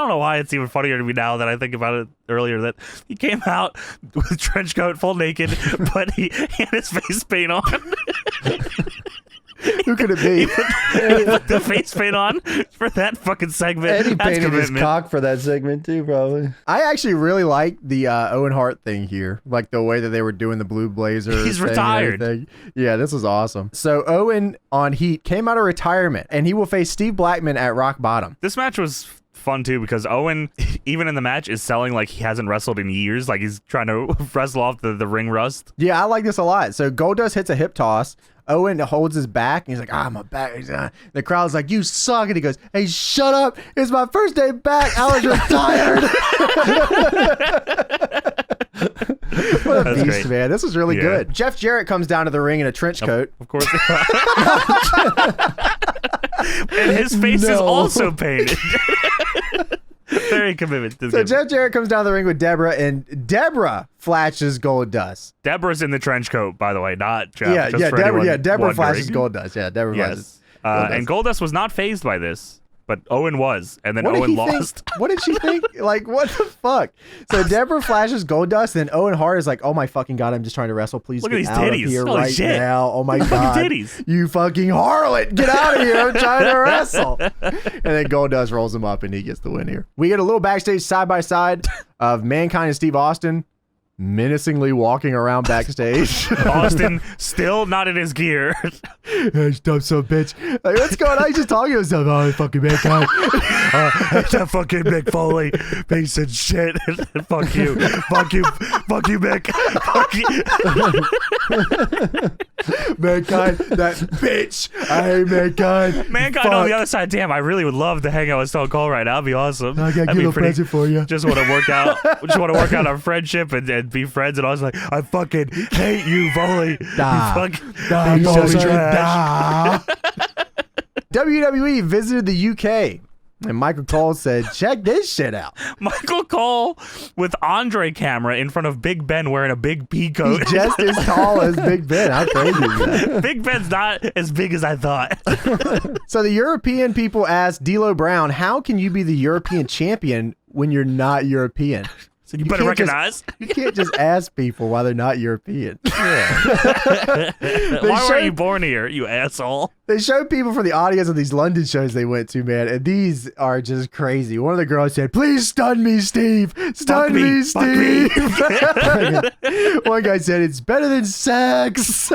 know why it's even funnier to me now that I think about it earlier that he came out with a trench coat, full naked, but he had his face paint on. Who could it be? He put the face paint on for that fucking segment. And he That's painted his commitment. cock for that segment too, probably. I actually really like the Owen Hart thing here. Like the way that they were doing the blue blazer. He's thing and retired. everything. Yeah, this was awesome. So Owen on Heat came out of retirement and he will face Steve Blackman at Rock Bottom. This match was fun too because Owen, even in the match, is selling like he hasn't wrestled in years. Like he's trying to wrestle off the ring rust. Yeah, I like this a lot. So Goldust hits a hip toss. Owen holds his back, and he's like, my back. The crowd's like, you suck. And he goes, hey, shut up. It's my first day back. I was retired. What a beast, great. man. This was really good. Jeff Jarrett comes down to the ring in a trench coat. Of course. And his face is also painted. Very commitment to the So game. Jeff Jarrett comes down the ring with Deborah, and Deborah flashes Goldust. Deborah's in the trench coat, by the way, not Jeff. Yeah, just for Deborah. anyone Yeah, Deborah flashes wondering. Goldust. Yeah, Deborah flashes. Yes. And Goldust was not fazed by this, but Owen was, and then What did Owen he lost. think? What did she think? Like, what the fuck? So Deborah flashes Goldust, and Owen Hart is like, oh my fucking God, I'm just trying to wrestle. Please Look at get these out titties. of here Holy right shit. now. Oh my Look God. at titties. You fucking harlot. Get out of here. I'm trying to wrestle. And then Goldust rolls him up, and he gets the win here. We get a little backstage side-by-side of Mankind and Steve Austin menacingly walking around backstage. Austin still not in his gear. Hey, dumb son of a bitch. Like, what's going on? He's just talking to himself. Oh, fucking Mankind. That fucking Mick Foley piece of shit. Fuck you. Fuck you. fuck you, Mick. Fuck you. Mankind, that bitch. I hate Mankind. Mankind on the other side. Damn, I really would love to hang out with Stone Cold right now. That'd be awesome. I gotta That'd get be a present for you. Just want to work out. Just want to work out our friendship and be friends. And I was like, I fucking hate you, Foley. Da. You fucking piece of trash. WWE visited the UK, and Michael Cole said, check this shit out. Michael Cole with Andre camera in front of Big Ben wearing a big pea coat. He's just as tall as Big Ben. How crazy is that? Big Ben's not as big as I thought. So the European people asked D'Lo Brown, how can you be the European champion when you're not European? So you better can't recognize. You can't just ask people why they're not European. Why weren't you born here, you asshole? They showed people for the audience of these London shows they went to, man, and these are just crazy. One of the girls said, please stun me, Steve. Stun me, Steve. One guy said, it's better than sex.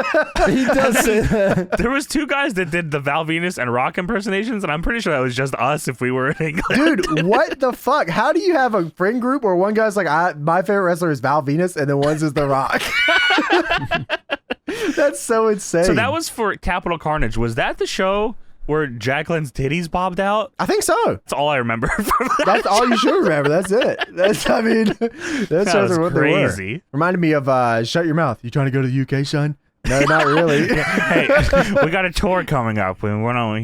He does say that. There was two guys that did the Val Venus and Rock impersonations, and I'm pretty sure that was just us if we were in England. Dude, what the fuck? How do you have a friend group where one guy's like, my favorite wrestler is Val Venus, and then one's is The Rock? That's so insane. So that was for Capital Carnage. Was that the show where Jacqueline's titties bobbed out? I think so. That's all I remember from that. That's all you should remember. That's it. That shows was what crazy. they were. Reminded me of Shut Your Mouth. You trying to go to the UK, son? No, not really. Hey, we got a tour coming up. We're on a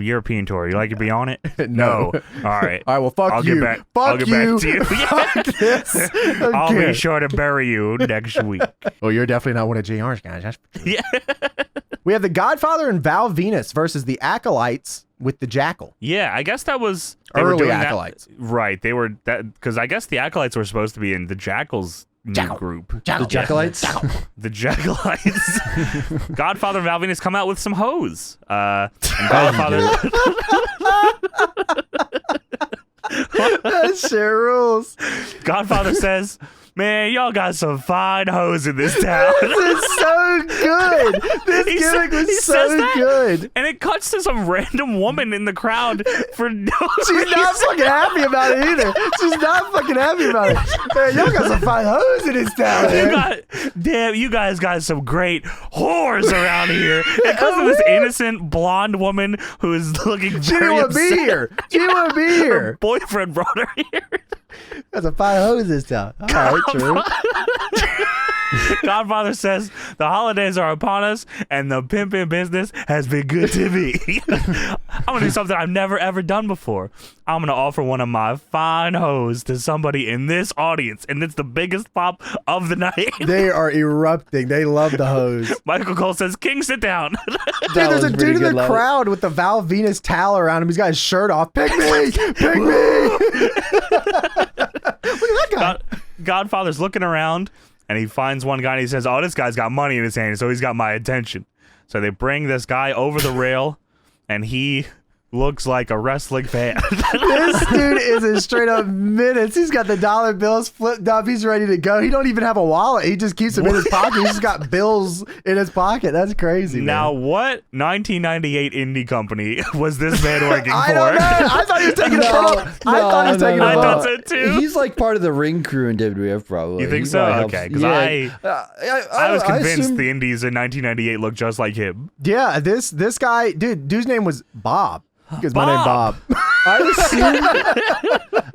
European tour. You like to be on it? No. All right. All right, well, fuck I'll you. Get back. Fuck I'll get you. back to you. Fuck this. I'll Okay. be sure to bury you next week. Well, you're definitely not one of JR's guys. That's for sure. Yeah. We have the Godfather and Val Venus versus the Acolytes with the Jackal. Yeah, I guess that was they were Early doing Acolytes. That, right. They were that because I guess the Acolytes were supposed to be in the Jackals new group. Jackal. The Jackalites? The Jackalites. Godfather and Val Venus come out with some hoes. And Godfather. That shit rules. Godfather says, man, y'all got some fine hoes in this town. This is so good. This He gimmick he was says so that, good. And it cuts to some random woman in the crowd for no She's reason. not fucking happy about it either. She's not fucking happy about it. Man, y'all got some fine hoes in this town, man. You guys got some great whores around here. It comes to this innocent blonde woman who is looking She very didn't want to be upset. here. She didn't want to be here. Her boyfriend brought her here. Got some fine hoes this town. All right, true. Godfather says the holidays are upon us and the pimping business has been good to me. I'm gonna do something I've never ever done before. I'm gonna offer one of my fine hoes to somebody in this audience, and it's the biggest pop of the night. They are erupting. They love the hoes. Michael Cole says, "King, sit down." Dude, there's a dude in the crowd with the Val Venus towel around him. He's got his shirt off. Pick me! Pick me! Look at that guy. Godfather's looking around. And he finds one guy and he says, oh, this guy's got money in his hand, so he's got my attention. So they bring this guy over the rail, and he looks like a wrestling fan. This dude is in straight up minutes. He's got the dollar bills flipped up. He's ready to go. He don't even have a wallet. He just keeps them in his pocket. He's just got bills in his pocket. That's crazy, man. Now, what 1998 indie company was this man working for? I don't know. I thought he was taking a bump. I thought he was taking a I bump. thought so too. He's like part of the ring crew in WWF, probably. You think He so? probably helps. Okay, because Yeah. I was convinced assume- the indies in 1998 looked just like him. Yeah, this guy, dude's name was Bob. Because my name Bob.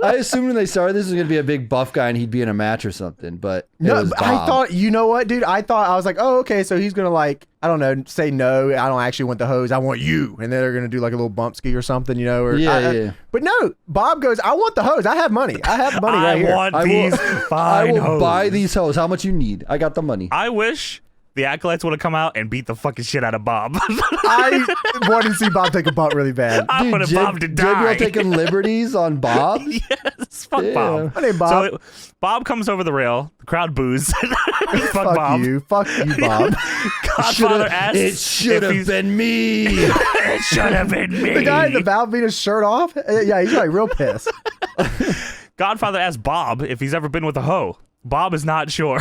I assumed when they started this was gonna be a big buff guy and he'd be in a match or something, but it No, was but Bob. I thought, you know what, dude? I was like, oh, okay, so he's gonna like, I don't know, say no. I don't actually want the hose. I want you, and then they're gonna do like a little bump ski or something, you know? Or Yeah. But no, Bob goes, I want the hose. I have money. I have money right here. want I these will fine hoes. buy these hoes. How much you need? I got the money. I wish the Acolytes would have come out and beat the fucking shit out of Bob. I wanted to see Bob take a bump really bad. I wanted Bob to die. JBL taking liberties on Bob. Yes, fuck Yeah. Bob. My name Bob. So Bob comes over the rail. The crowd boos. fuck Bob. You. Fuck you, Bob. Godfather asks It should if have he's- been me. It should have been me. The guy in the Val Venus shirt off? Yeah, he's like real pissed. Godfather asks Bob if he's ever been with a hoe. Bob is not sure.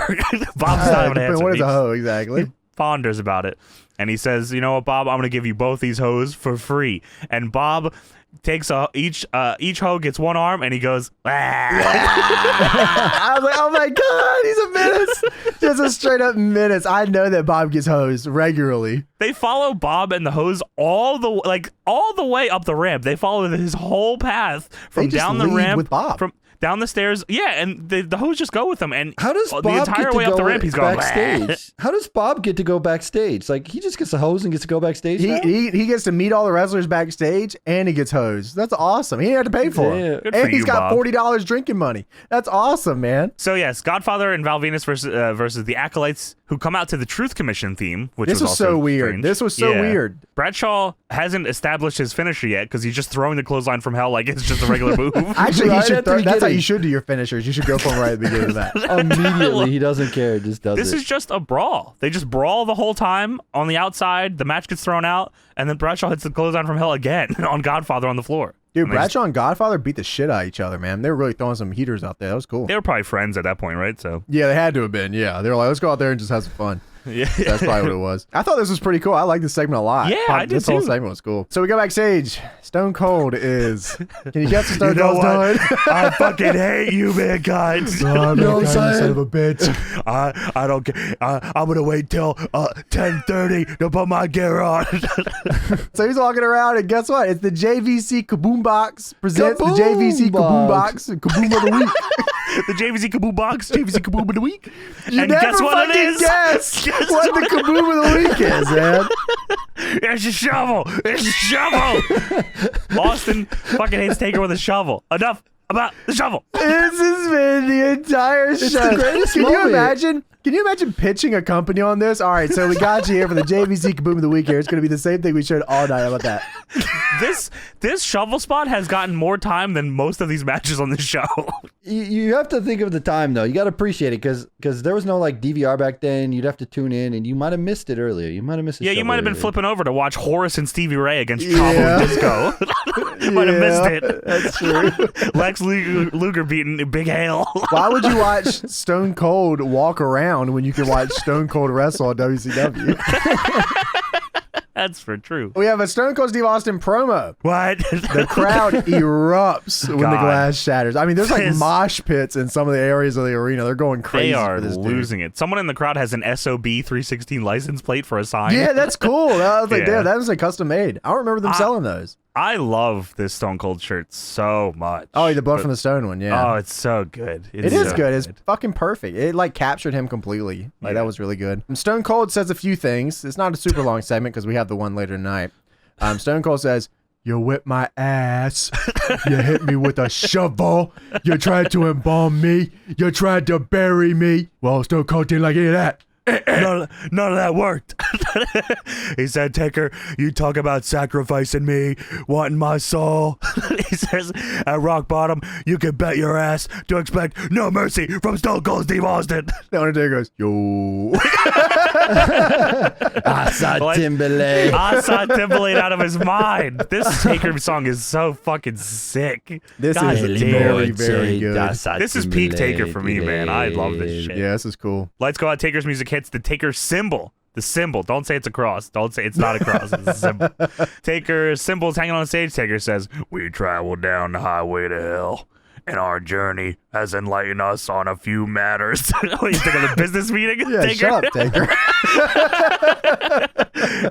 Bob's not able to answer. What is He a hoe, exactly? ponders about it. And he says, you know what, Bob? I'm going to give you both these hoes for free. And Bob takes each hoe gets one arm and he goes, ah. I was like, oh my God, he's a Just a straight up menace. I know that Bob gets hosed regularly. They follow Bob and the hose all the way up the ramp. They follow his whole path from They just down the lead ramp with Bob. from down the stairs. Yeah, and the hose just go with him. And How does the Bob entire get to way go up the ramp, he's going backstage? How does Bob get to go backstage? Like, he just gets a hose and gets to go backstage now? He gets to meet all the wrestlers backstage, and he gets hosed. That's awesome. He didn't have to pay for Yeah. it. Good And for he's you, got Bob. $40 drinking money. That's awesome, man. So yes, Godfather and Val Venus versus the Acolytes, who come out to the Truth Commission theme, which This was also so weird. strange. This was so Yeah. weird. Bradshaw hasn't established his finisher yet because he's just throwing the clothesline from hell like it's just a regular move. Actually, Right he should at the that's how beginning. you should do your finishers. You should go for him right at the beginning of that. Immediately, he doesn't care. Just does This it. is just a brawl. They just brawl the whole time on the outside. The match gets thrown out, and then Bradshaw hits the clothesline from hell again on Godfather on the floor. Dude, And they Bradshaw and Godfather beat the shit out of each other, man. They were really throwing some heaters out there. That was cool. They were probably friends at that point, right? So Yeah, they had to have been. Yeah, they were like, let's go out there and just have some fun. yeah, That's probably what it was. I thought this was pretty cool. I like this segment a lot. Yeah, I did This whole too. segment was cool. So we go backstage. Stone Cold is. Can you guess what Stone Cold's doing? I fucking hate you, mankind. Oh, You know what I'm saying? son of a bitch. I don't care. I'm gonna wait till 10:30 to put my gear on. So he's walking around, and guess what? It's the JVC Kaboom Box presents Kaboom the JVC Kaboom Box. Box Kaboom of the Week. The JVC Kaboom box, JVC Kaboom of the week. You and never guess what it fucking is? guess Guess what the Kaboom of the Week is, man. It's a shovel. It's a shovel. Austin fucking hates Taker with a shovel. Enough about the shovel. This has been the entire show. the greatest Can you moment. imagine? Can you imagine pitching a company on this? All right, so we got you here for the JVC Kaboom of the Week here. It's going to be the same thing we showed all night. How about that? This shovel spot has gotten more time than most of these matches on this show. You have to think of the time, though. You got to appreciate it because there was no like DVR back then. You'd have to tune in, and you might have missed it earlier. You might have missed it. Yeah, you might have been earlier. flipping over to watch Horace and Stevie Ray against Chavo Yeah. and Disco. Might have missed it. That's true. Lex Luger beating Big Hale. Why would you watch Stone Cold walk around when you can watch Stone Cold wrestle on WCW? That's for true. We have a Stone Cold Steve Austin promo. What? The crowd erupts when the God. glass shatters. I mean, there's like This- mosh pits in some of the areas of the arena. They're going crazy. They are for this dude. losing it. Someone in the crowd has an SOB 316 license plate for a sign. Yeah, that's cool. I was like, Yeah. damn, that was like custom made. I don't remember them selling those. I love this Stone Cold shirt so much. Oh, the Blood from the Stone one, yeah. Oh, it's so good. It is so good. It's fucking perfect. It like captured him completely. Like that was really good. Stone Cold says a few things. It's not a super long segment because we have the one later tonight. Stone Cold says, "You whipped my ass. You hit me with a shovel. You tried to embalm me. You tried to bury me." Well, Stone Cold didn't like any of that. None of that worked. He said, Taker, you talk about sacrificing me, wanting my soul. He says, at rock bottom, you can bet your ass to expect no mercy from Stone Cold Steve Austin. The Undertaker goes, "Yo." Asa What? Timberlake. I saw Timberlake out of his mind. This Taker song is so fucking sick. This God is damn. very, very good. This is peak Taker for me, man. I love this shit. Yeah, this is cool. Lights go out. Taker's music hits the Taker symbol. The symbol. Don't say it's a cross. Don't say it's not a cross. It's a symbol. Taker's symbol's hanging on stage. Taker says, "We travel down the highway to hell, and our journey has enlightened us on a few matters." What, you think of the business meeting? Yeah, Taker? shut up, Taker.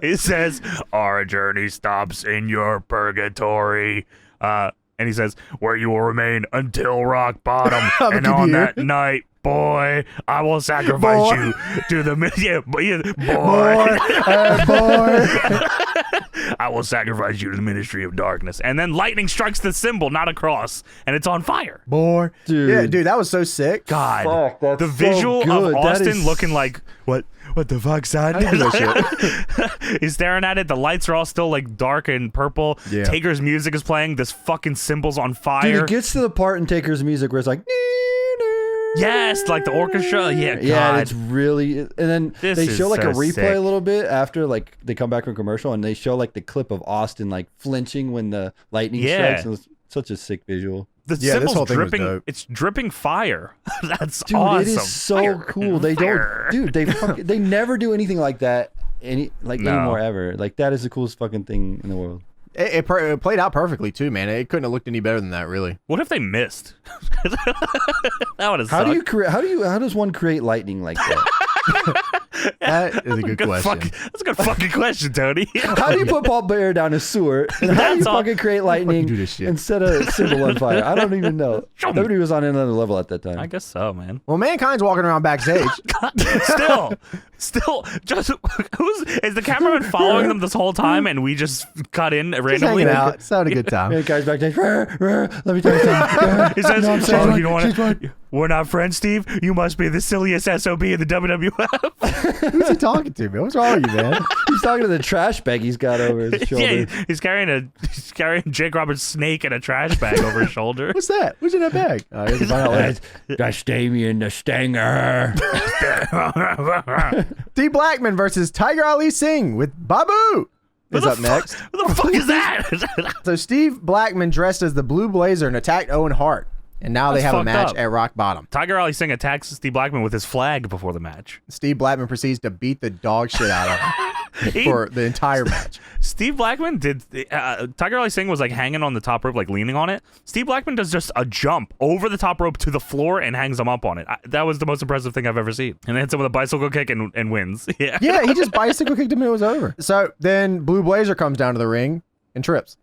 He says, "Our journey stops in your purgatory." And he says, "Where you will remain until rock bottom. I'ma And keep on you here." that night, boy, I will sacrifice Boy. you to the boy. Boy. I will sacrifice you to the ministry of darkness." And then lightning strikes the symbol, not a cross, and it's on fire. Boy. Dude. Yeah, dude, that was so sick. God, Fuck, that's the so visual of good. That Austin is- looking like what? What the fuck, son? I do that shit. He's staring at it. The lights are all still like dark and purple. Yeah. Taker's music is playing. This fucking symbol's on Dude, fire. it gets to the part in Taker's music where it's like, Yes, like the orchestra. Yeah, yeah, God. and it's really, and then This they is show like so a replay sick. a little bit after, like they come back from commercial, and they show like the clip of Austin like flinching when the lightning Yeah. strikes. And it's such a sick visual. The Yeah, this symbol's whole thing was dripping. dope. It's dripping fire. That's Dude, awesome. it is so Fire. cool. They Fire. don't, dude. They never do anything like that No. anymore ever. Like that is the coolest fucking thing in the world. It played out perfectly too, man. It couldn't have looked any better than that, really. What if they missed? That would have How sucked. do you create? How does one create lightning like that? That is a good question. That's a good fucking question, Tony. How do you put Paul Bear down a sewer? And how do you fucking create lightning do this shit? instead of symbol on fire? I don't even know. Nobody was on another level at that time. I guess so, man. Well, Mankind's walking around backstage. Still, just is the cameraman following them this whole time, and we just cut in Just randomly? hanging out. It's having a good time. Hey, guys backstage. Let me tell you something. He says, I'm saying? "Oh, you know what? She's right. We're not friends, Steve. You must be the silliest SOB in the WWF." Who's he talking to, man? What's wrong with you, man? He's talking to the trash bag he's got over his shoulder. Yeah, he's carrying Jake Roberts' snake and a trash bag over his shoulder. What's that? What's in that bag? Oh, here's the That's Damien the Stanger. Steve Blackman versus Tiger Ali Singh with Babu is up next. What the fuck is that? So Steve Blackman dressed as the Blue Blazer and attacked Owen Hart. And now they That's have a fucked match up. at Rock Bottom. Tiger Ali Singh attacks Steve Blackman with his flag before the match. Steve Blackman proceeds to beat the dog shit out of him for the entire match. Steve Blackman did. Tiger Ali Singh was like hanging on the top rope, like leaning on it. Steve Blackman does just a jump over the top rope to the floor and hangs him up on it. That was the most impressive thing I've ever seen. And then hits him with a bicycle kick and wins. Yeah. Yeah, he just bicycle kicked him and it was over. So then Blue Blazer comes down to the ring and trips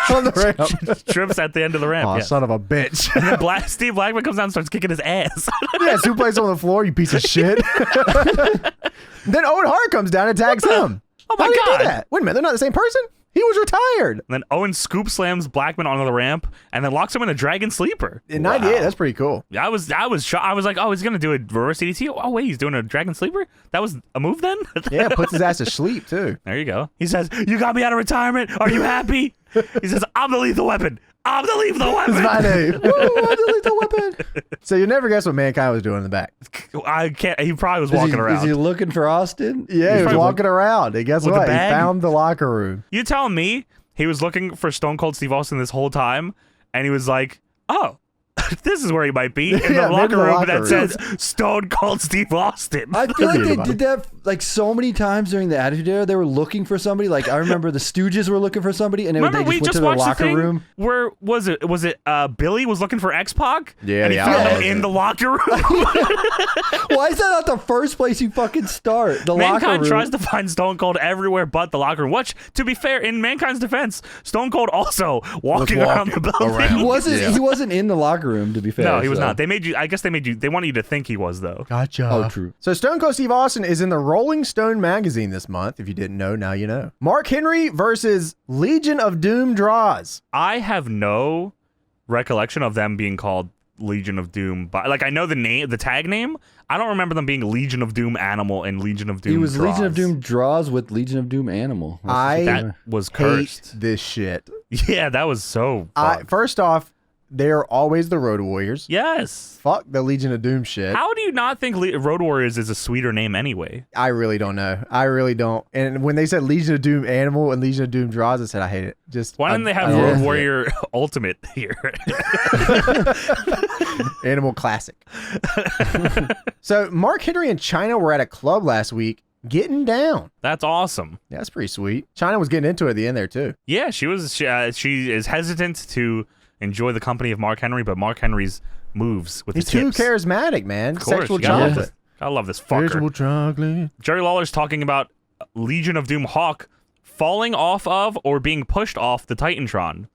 on the ramp. Trips at the end of the ramp. Oh, yeah. son of a bitch. And then Steve Blackman comes down and starts kicking his ass. Yeah, suplex on the floor, you piece of shit. Then Owen Hart comes down and tags him. Oh my How did he God. do that? Wait a minute, they're not the same person? He was retired. And then Owen scoop slams Blackman onto the ramp and then locks him in a dragon sleeper. In 98, that's pretty cool. I was shocked. I was like, oh, he's gonna do a reverse DDT. Oh wait, he's doing a dragon sleeper. That was a move then. Yeah, puts his ass to sleep, too. There you go. He says, "You got me out of retirement. Are you happy?" He says, "I'm the lethal weapon. I'm the lethal weapon." That's my name. Woo, I'm the lethal weapon. So you never guess what Mankind was doing in the back. I can't. He probably was walking around. Is he looking for Austin? Yeah, he was walking around. And guess With a what? He bag? found the locker room. You telling me he was looking for Stone Cold Steve Austin this whole time, and he was like, "Oh, this is where he might be in Yeah, the maybe locker the room locker that room. says Stone Cold Steve Austin." I feel like be they about did that like so many times during the Attitude Era. They were looking for somebody. Like I remember the Stooges were looking for somebody, and Remember, they we just went just to the watched the locker thing room. where was it? Was it Billy was looking for X-Pac? Yeah, and he the found him Outlaws. in the locker room. Why is that not the first place you fucking start? The locker Mankind room. tries to find Stone Cold everywhere but the locker room. Which, to be fair, in Mankind's defense, Stone Cold also walking around the building. He wasn't in the locker room, to be fair. No, he was so. not. They made you. I guess they made you. They wanted you to think he was though. Gotcha. Oh, true. So Stone Cold Steve Austin is in the Rolling Stone magazine this month. If you didn't know, now you know. Mark Henry versus Legion of Doom draws. I have no recollection of them being called Legion of Doom, but like I know the name, the tag name. I don't remember them being Legion of Doom Animal and Legion of Doom. He was draws. Legion of Doom draws with Legion of Doom Animal. That was Hate cursed. this shit. Yeah, that was so. Fun. First off, they're always the Road Warriors. Yes. Fuck the Legion of Doom shit. How do you not think Road Warriors is a sweeter name anyway? I really don't know. I really don't. And when they said Legion of Doom Animal and Legion of Doom draws, I said I hate it. Just Why didn't they have I Road loathe it. Warrior Ultimate here? Animal Classic. So Mark Henry and China were at a club last week getting down. That's awesome. Yeah, that's pretty sweet. China was getting into it at the end there too. Yeah, she was. She is hesitant to enjoy the company of Mark Henry, but Mark Henry's moves with He's his too hips. charismatic, man. Of course, Sexual you gotta love chocolate. this. I love this fucker. Sexual chocolate. Jerry Lawler's talking about Legion of Doom Hawk falling off of or being pushed off the Titantron.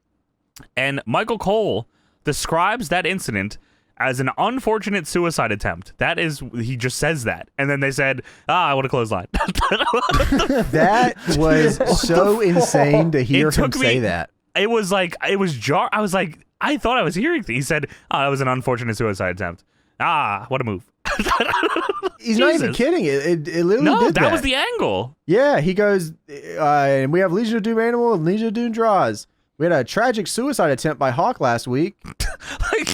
And Michael Cole describes that incident as an unfortunate suicide attempt. That is, he just says that. And then they said, I want a clothesline. That was so insane to hear It him took me- say that. It was like, I was like, I thought I was hearing. He said, that was an unfortunate suicide attempt. What a move. He's not even Jesus. kidding. It literally No, did that was the angle. Yeah, he goes, and we have Legion of Doom Animal and Legion of Doom draws. We had a tragic suicide attempt by Hawk last week, Like,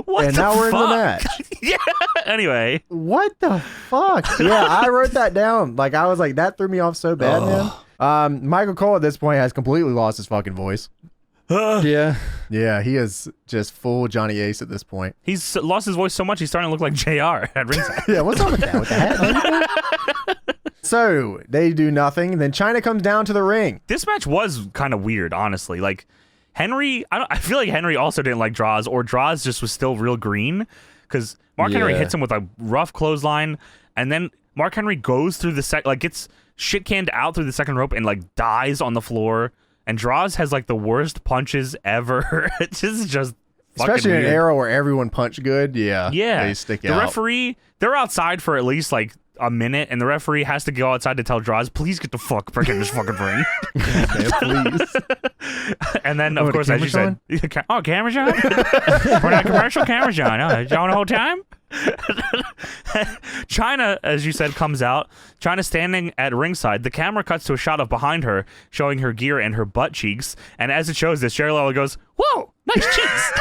what and the now we're in the fuck? match. Yeah. Anyway. What the fuck? Yeah, I wrote that down. Like, I was like, that threw me off so bad, man. Michael Cole at this point has completely lost his fucking voice. Yeah. Yeah, he is just full Johnny Ace at this point. He's lost his voice so much he's starting to look like JR at ringside. Yeah, what's up with that? With the hat? So they do nothing. Then China comes down to the ring. This match was kind of weird, honestly. Like Henry, I feel like Henry also didn't like draws, or draws just was still real green because Mark Henry Yeah. hits him with a rough clothesline, and then Mark Henry goes through the gets shit canned out through the second rope and like dies on the floor. And Droz has like the worst punches ever. It's just especially in an weird. era where everyone punched good. Yeah, Yeah, they stick the out. referee, they're outside for at least like a minute, and the referee has to go outside to tell Droz, please get the fuck back in this fucking ring. Okay, please. And then, of the course, as you said, oh, camera's on? For that commercial, camera's on. Oh, it's on the whole time? China, as you said, comes out. China standing at ringside. The camera cuts to a shot of behind her, showing her gear and her butt cheeks. And as it shows this, Jerry Lawler goes, whoa, nice cheeks.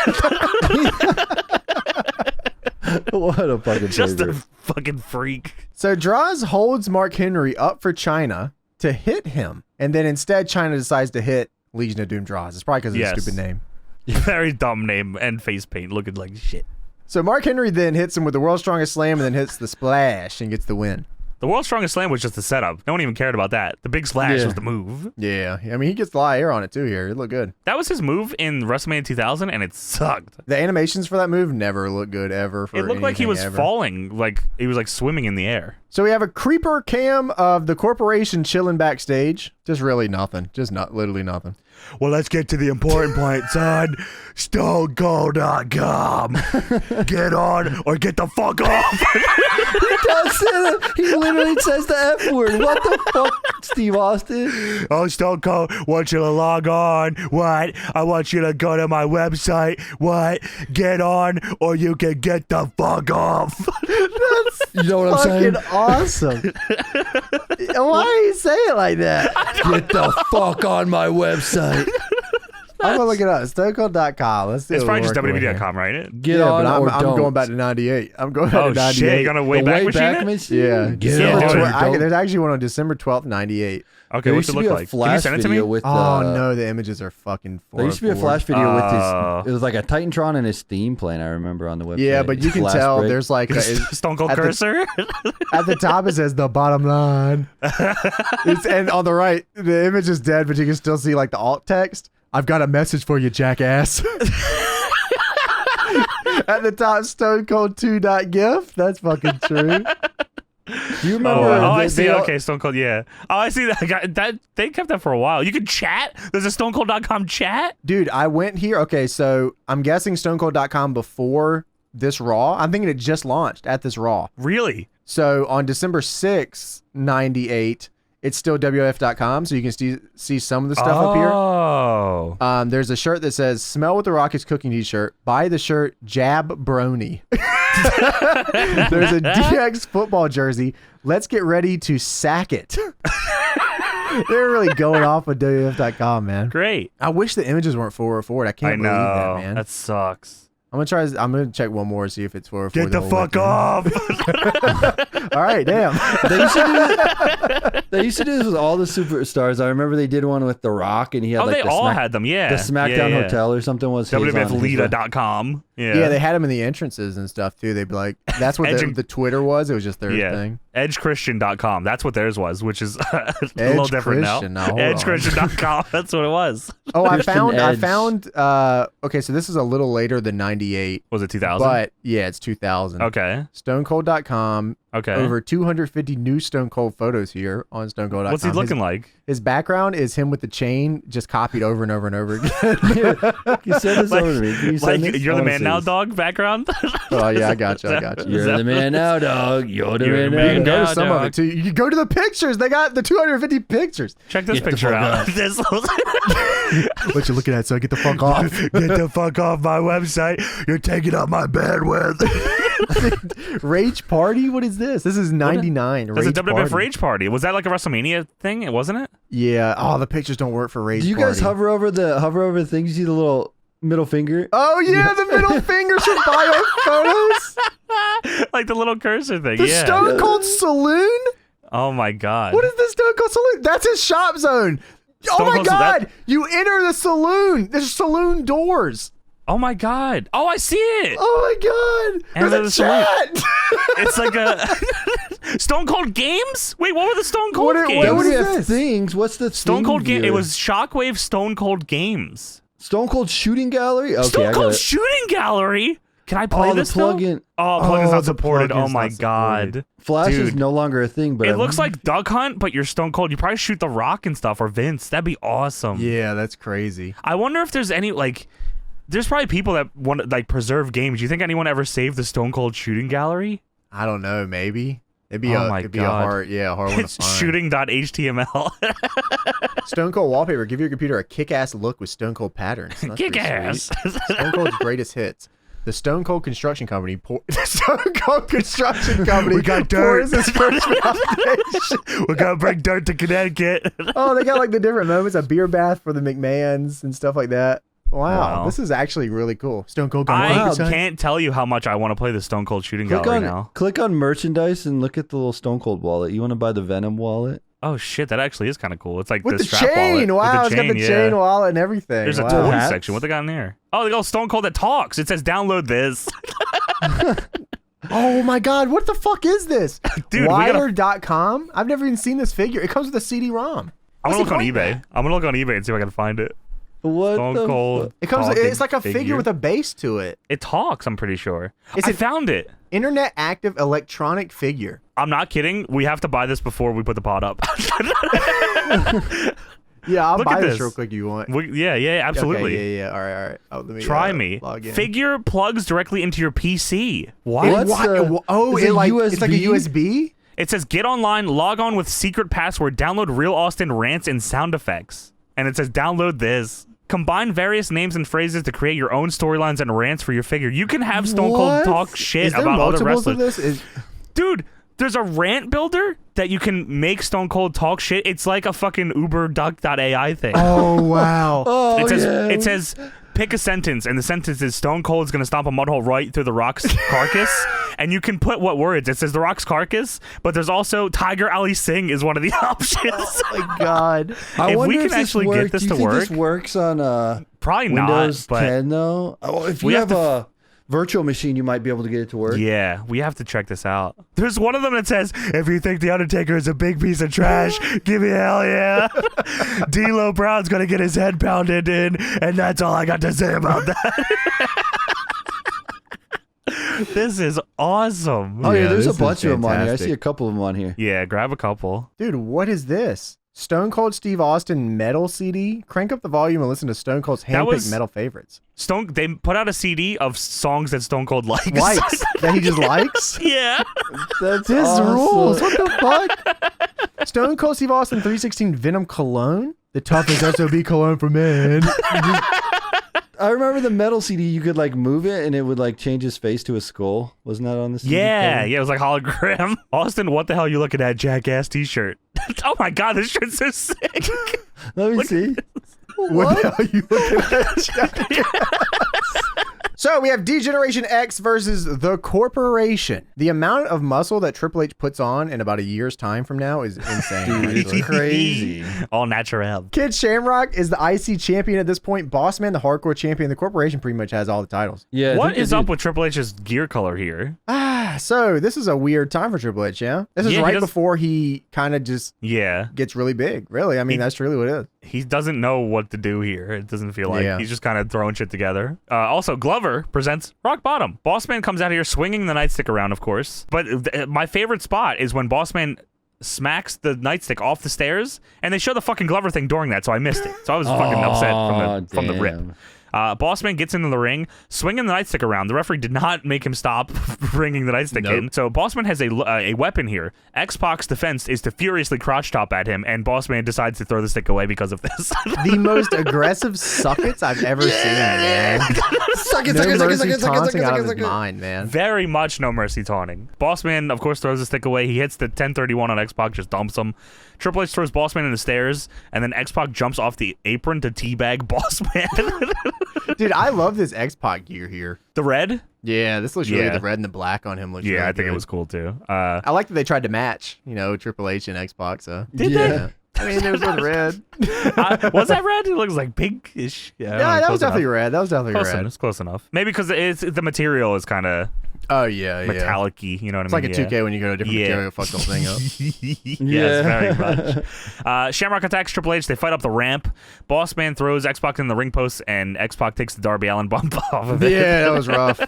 What a fucking Just a favorite. fucking freak. So Droz holds Mark Henry up for China to hit him, and then instead China decides to hit Legion of Doom Droz. It's probably because of his stupid name. Very dumb name and face paint looking like shit. So Mark Henry then hits him with the World's Strongest Slam and then hits the splash and gets the win. The World's Strongest Slam was just a setup. No one even cared about that. The big splash Yeah. was the move. Yeah, I mean, he gets a lot of air on it too here. It looked good. That was his move in WrestleMania 2000, and it sucked. The animations for that move never look good ever. For It looked like he anything was ever. falling, like he was like swimming in the air. So we have a creeper cam of the corporation chilling backstage. Just really nothing. Just literally nothing. Well, let's get to the important point, son. StoneCold.com. Get on or get the fuck off. He does say that. He literally says the F word. What the fuck, Steve Austin? Oh, Stone Cold wants you to log on. What? I want you to go to my website. What? Get on or you can get the fuck off. You know what I'm saying? Fucking awesome. Why do you say it like that? Get the fuck on my website. I'm gonna look it up. StoneCold.com. Let's see. It's what probably we're just working with here. WWE.com, right? Get Yeah, on but or I'm don't. going back to '98. I'm going back Oh to '98. shit! You gonna way The back way machine back it? machine? Yeah, Get December on or 12th don't. there's actually one on December 12th, '98. Okay, There what's used it to look be a like? Can you flash send it to me? video with Oh no, the images are fucking. There used to be a 404. flash video with Oh. his. It was like a Titantron and his theme playing. I remember on the website. Yeah, but you can Flash tell break. there's like Stone Cold at the- cursor. at the top it says the bottom line. And on the right, the image is dead, but you can still see like the alt text. I've got a message for you, jackass. At the top, StoneCold2.gif. That's fucking true. Do you remember? I they- see. they all- Okay, Stone Cold. Yeah. Oh, I see that. That they kept that for a while. You could chat. There's a StoneCold.com chat. Dude, I went here. Okay, so I'm guessing StoneCold.com before this Raw. I'm thinking it just launched at this Raw. Really? So on December 6th, 98, it's still WWF.com, so you can see some of the stuff up here. Oh. There's a shirt that says "Smell what the Rock is cooking" t-shirt. Buy the shirt, Jab Brony. There's a DX football jersey. Let's get ready to sack it. They're really going off with WWF.com, man. Great. I wish the images weren't 404. I can't I believe that, know. man. That sucks. I'm gonna check one more, see if it's 404. Get the whole fuck way off. through. All right, damn. They used to do this with all the superstars. I remember they did one with The Rock, and he had Oh, like they the all had them. Yeah. the SmackDown yeah. Hotel or something was his on his WWFLita.com. Yeah. Yeah, they had them in the entrances and stuff too. They'd be like, that's what the Twitter was. It was just their thing. EdgeChristian.com. That's what theirs was, which is a little different now. Christian, now, hold on. EdgeChristian.com. That's what it was. Oh, I Christian Edge. found. Okay, so this is a little later than '98, Was it 2000? but yeah, it's 2000. Okay. StoneCold.com. Okay. Over 250 new Stone Cold photos here on StoneCold.com. What's he looking like? His background is him with the chain, just copied over and over and over again. You send this over to me. Can you send Like this? you're I the wanna man see now, this. dog background? Oh yeah, I got you. You're the man now, dog. You're the man You now. can go now, to some of dog. it too. You can go to the pictures. They got the 250 pictures. Check this Get the picture fuck out. out. What you looking at? So get the fuck off. Get the fuck off my website. You're taking up my bandwidth. Rage Party? What is this? This is 99. There's a WWF Party. Rage Party. Was that like a WrestleMania thing? It wasn't it? Yeah. Oh, the pictures don't work for Rage Do you Party. guys hover over the thing? You see the little middle finger? Oh yeah, the middle fingers from bio photos. Like the little cursor thing. The yeah. Stone Cold Saloon. Oh my god. What is the Stone Cold Saloon? That's his shop zone. Oh Stone my Cold- god! You enter the saloon. There's saloon doors. Oh my god. Oh, I see it. Oh my god! And There's a there's chat. It's like a Stone Cold Games? Wait, what were the Stone Cold What- Games? what is WWF this? things. What's the Stone thing Cold Game. here? It was Shockwave Stone Cold Games. Stone Cold Shooting Gallery. Okay, Stone I got Cold it. Shooting Gallery. Can I play this still? plugin. Oh, plugin's not the supported. Oh plugin's my not god. supported. Flash is Dude. no longer a thing, but It looks like Duck Hunt, but you're Stone Cold. You probably shoot The Rock and stuff, or Vince. That'd be awesome. Yeah, that's crazy. I wonder if there's any, like, there's probably people that want to, like, preserve games. Do you think anyone ever saved the Stone Cold shooting gallery? I don't know. Maybe it'd be Oh my it'd be a God. hard one to It's find. shooting.html. Stone Cold wallpaper. Give your computer a kick-ass look with Stone Cold patterns. That's pretty Kick ass. sweet. Stone Cold's greatest hits. The Stone Cold Construction Company. The Stone Cold Construction Company. We got pours dirt. his first foundation. We're gonna bring dirt to Connecticut. Oh, they got like the different moments. A beer bath for the McMahons and stuff like that. Wow, Wow. this is actually really cool. Stone Cold. I Company. can't tell you how much I want to play the Stone Cold shooting gallery now. click on merchandise and look at the little Stone Cold wallet. You want to buy the Venom wallet? Oh shit, that actually is kind of cool. It's like With the strap chain. wallet. Wow, With it's got the yeah. chain wallet and everything. There's a wow. toy Hats? section. What they got in there? Oh, they got Stone Cold that talks. It says download this. Oh my god, what the fuck is this? Dude, we gotta- Wired.com? I've never even seen this figure. It comes with a CD-ROM. I'm gonna What's look on the point eBay. of that? I'm gonna look on eBay and see if I can find it. What Stone the Cold. It comes talking it's like a figure with a base to it. It talks, I'm pretty sure. It's I a- found it. Internet active electronic figure. I'm not kidding. We have to buy this before we put the pod up. Yeah, I'll Look buy at this this. real quick if you want. yeah, absolutely. Okay, yeah. All right. Oh, let me Try me. log in. Figure plugs directly into your PC. What? What's Oh, is it it like it's like a USB? USB? It says get online, log on with secret password, download Real Austin rants and sound effects. And it says download this. Combine various names and phrases to create your own storylines and rants for your figure. You can have Stone Cold What? talk shit Is there about other multiples wrestlers. of this? Dude, there's a rant builder that you can make Stone Cold talk shit. It's like a fucking Uber Duck.ai thing. Oh wow. Oh, It says pick a sentence, and the sentence is Stone Cold's gonna stomp a mud hole right through the Rock's carcass. And you can put what words. It says the Rock's carcass, but there's also Tiger Ali Singh is one of the options. Oh my god. I If wonder we can if this actually works. get this Do you to think work, this works on probably Windows not. But 10 though? Oh, if we you have have to a virtual machine, you might be able to get it to work. yeah, we have to check this out. There's one of them that says, "If you think the Undertaker is a big piece of trash, give me a hell yeah." D'Lo Brown's gonna get his head pounded in, and that's all I got to say about that. This is awesome. Oh yeah, Yeah, there's a this is bunch of them on here. I fantastic. see a couple of them on here. Yeah, grab a couple. Dude, what is this? Stone Cold Steve Austin metal CD? Crank up the volume and listen to Stone Cold's was- handpicked metal favorites. They put out a CD of songs that Stone Cold likes. Likes that he just likes? Yeah. That's This awesome. rules. What the fuck? Stone Cold Steve Austin 316 Venom Cologne? The toughest SOB cologne for men. I remember the metal CD. You could like move it, and it would like change his face to a skull. Wasn't that on the CD? Yeah, cover? it was like hologram. Austin, what the hell are you looking at, jackass t-shirt? Oh my god, this shirt's so sick. Let me Look see. What the hell are you looking at? So we have D-Generation X versus The Corporation. The amount of muscle that Triple H puts on in about a year's time from now is insane. Dude, actually. it's crazy. All natural. Kid Shamrock is the IC champion at this point. Boss Man, the hardcore champion. The Corporation pretty much has all the titles. Yeah. I What think they is up did- with Triple H's gear color here? So this is a weird time for Triple H, yeah? This is Yeah, he right does- before he kind of just Yeah. gets really big. Really, I mean, that's really what it is. He doesn't know what to do here. It doesn't feel like Yeah. he's just kind of throwing shit together. Also, Glover presents Rock Bottom. Bossman comes out here swinging the nightstick around, of course. But my favorite spot is when Bossman smacks the nightstick off the stairs, and they show the fucking Glover thing during that, so I missed it. So I was fucking upset from the rip. damn. Bossman gets into the ring, swinging the nightstick around. The referee did not make him stop bringing the nightstick Nope. in. So Bossman has a weapon here. X-Pac's defense is to furiously crotch top at him, and Bossman decides to throw the stick away because of this. The most aggressive suckets I've ever seen, man. Suck it, No suck it, suck it, mercy suck it, suck it, suck taunting it, out suck of it, his suck it. mind, man. Very much no mercy taunting. Bossman, of course, throws the stick away. He hits the 1031 on X-Pac, just dumps him. Triple H throws Bossman in the stairs, and then X-Pac jumps off the apron to teabag Bossman. Dude, I love this X-Pac gear here. The red? Yeah, this looks really Yeah. the red and the black on him looks Yeah, really I think good. it was cool, too. I like that they tried to match, Triple H and X-Pac, so. Did Yeah. I mean, it was with red. was that red? It looks like pinkish. Yeah, That was definitely red. That was definitely Close red. enough. It's close enough. Maybe because the material is kind of Oh, yeah, yeah. metallic-y, you know what It's I like mean? a 2K when you go to a different Yeah. material, fuck the whole thing up. Yes, very much. Shamrock attacks Triple H. They fight up the ramp. Bossman throws X-Pac in the ring post, and X-Pac takes the Darby Allin bump off of it. Yeah, that was rough.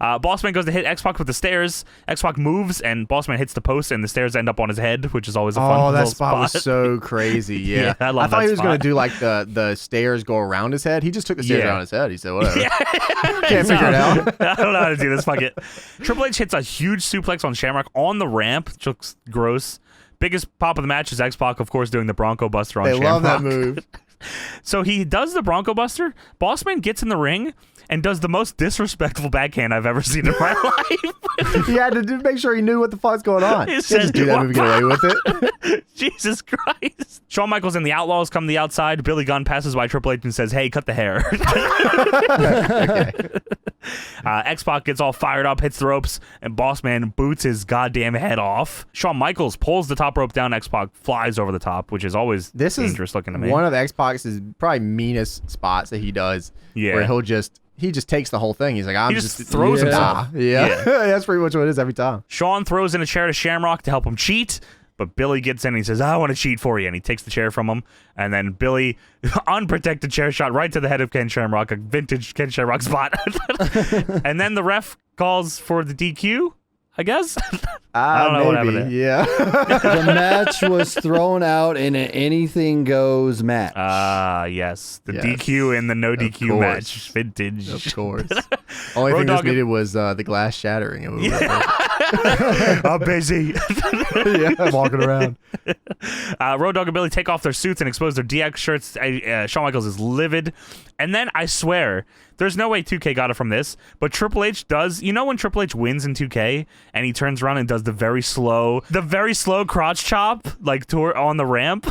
Bossman goes to hit X-Pac with the stairs. X-Pac moves, and Bossman hits the post, and the stairs end up on his head, which is always a fun Oh, that little spot was so crazy. Yeah, I love thought that he was going spot. to do like the stairs go around his head. He just took the stairs around his head. He said, whatever. Yeah. Can't figure it out. I don't know how to do this. Fuck it. Triple H hits a huge suplex on Shamrock on the ramp, which looks gross. Biggest pop of the match is X-Pac, of course, doing the Bronco Buster on They Shamrock. love that move. So he does the Bronco Buster. Bossman gets in the ring and does the most disrespectful backhand I've ever seen in my life. He had to make sure he knew what the fuck's going on. He He said, just do that move and get away with it. Jesus Christ. Shawn Michaels and the Outlaws come to the outside. Billy Gunn passes by Triple H and says, hey, cut the hair. X-Pac gets all fired up, hits the ropes, and Bossman boots his goddamn head off. Shawn Michaels pulls the top rope down. X-Pac flies over the top, which is always dangerous looking to me. One of X-Pac's probably meanest spots that he does. Yeah. Where he just takes the whole thing. He's like, He just throws himself. Yeah. That's pretty much what it is every time. Shawn throws in a chair to Shamrock to help him cheat, but Billy gets in and he says, I want to cheat for you, and he takes the chair from him, and then Billy, unprotected chair shot right to the head of Ken Shamrock, a vintage Ken Shamrock spot. And then the ref calls for the DQ, I guess. I don't know what happened there. Yeah. The match was thrown out in an anything goes match. Yes. The Yes. DQ and the no DQ course. match. Vintage. Of course. Only Road thing this Dogg- needed was the glass shattering. I'm busy. Yeah, I'm walking around. Road Dogg and Billy take off their suits and expose their DX shirts. Shawn Michaels is livid. And then, I swear, there's no way 2K got it from this, but Triple H does, you know when Triple H wins in 2K and he turns around and does the very slow crotch chop, like on the ramp?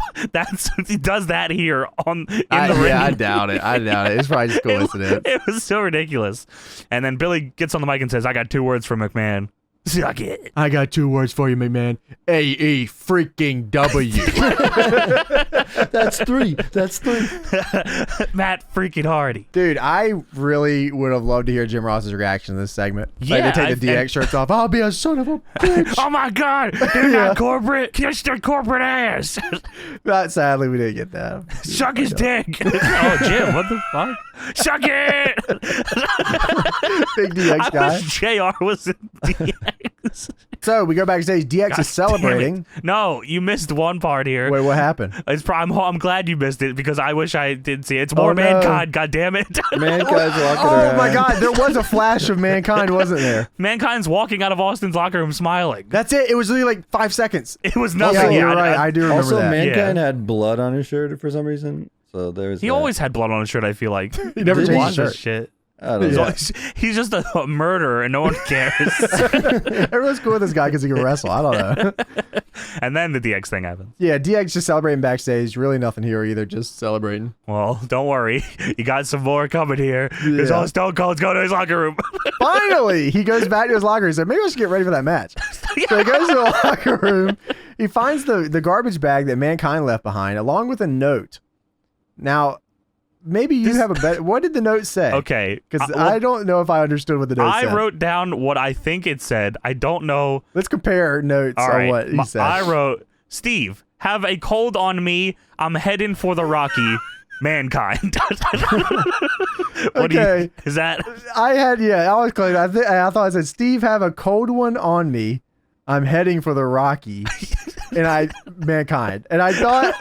He does that here in the ring. Yeah, I doubt it. It's probably just coincidence. It was so ridiculous. And then Billy gets on the mic and says, I got 2 words for McMahon. Suck it. I got 2 words for you, McMahon. A-E freaking W. That's 3. That's 3. Matt freaking Hardy. Dude, I really would have loved to hear Jim Ross's reaction to this segment. Yeah, Like, they take the DX shirts off. I'll be a son of a bitch. Oh my God. They're not corporate. Kiss their corporate ass. But sadly, we didn't get that. Suck his dick. Oh, Jim, what the fuck? Suck it. Big DX guy. I wish JR was in DX. So we go backstage. DX God is celebrating. damn it. No, you missed one part here. Wait, what happened? I'm glad you missed it because I wish I did see it. It's more Oh, no. Mankind, God damn it. Mankind's walking Oh around. my God, there was a flash of Mankind, wasn't there? Mankind's walking out of Austin's locker room smiling. That's it. It was really like 5 seconds. It was Yeah, nothing. you're right. I do remember Also, that. Mankind Yeah. had blood on his shirt for some reason. So there's He always had blood on his shirt, I feel like. He never Did changed he? his Watch this shirt. shit. I don't know. He's just a murderer and no one cares. Everyone's cool with this guy because he can wrestle. I don't know. And then the DX thing happens. Yeah, DX just celebrating backstage. Really nothing here either. Just celebrating. Well, don't worry. You got some more coming here. Because Yeah. all Stone Cold's going to his locker room. Finally, he goes back to his locker. He said, maybe I should get ready for that match. So he goes to the locker room. He finds the garbage bag that Mankind left behind, along with a note. Now, maybe you have a better... What did the note say? Okay. Because well, I don't know if I understood what the note said. I wrote down what I think it said. I don't know. Let's compare notes All on right. what he said. I wrote, Steve, have a cold on me. I'm heading for the Rocky. Mankind. What do you, Okay. is that? I was close. I thought I said, Steve, have a cold one on me. I'm heading for the Rocky. And Mankind. And I thought,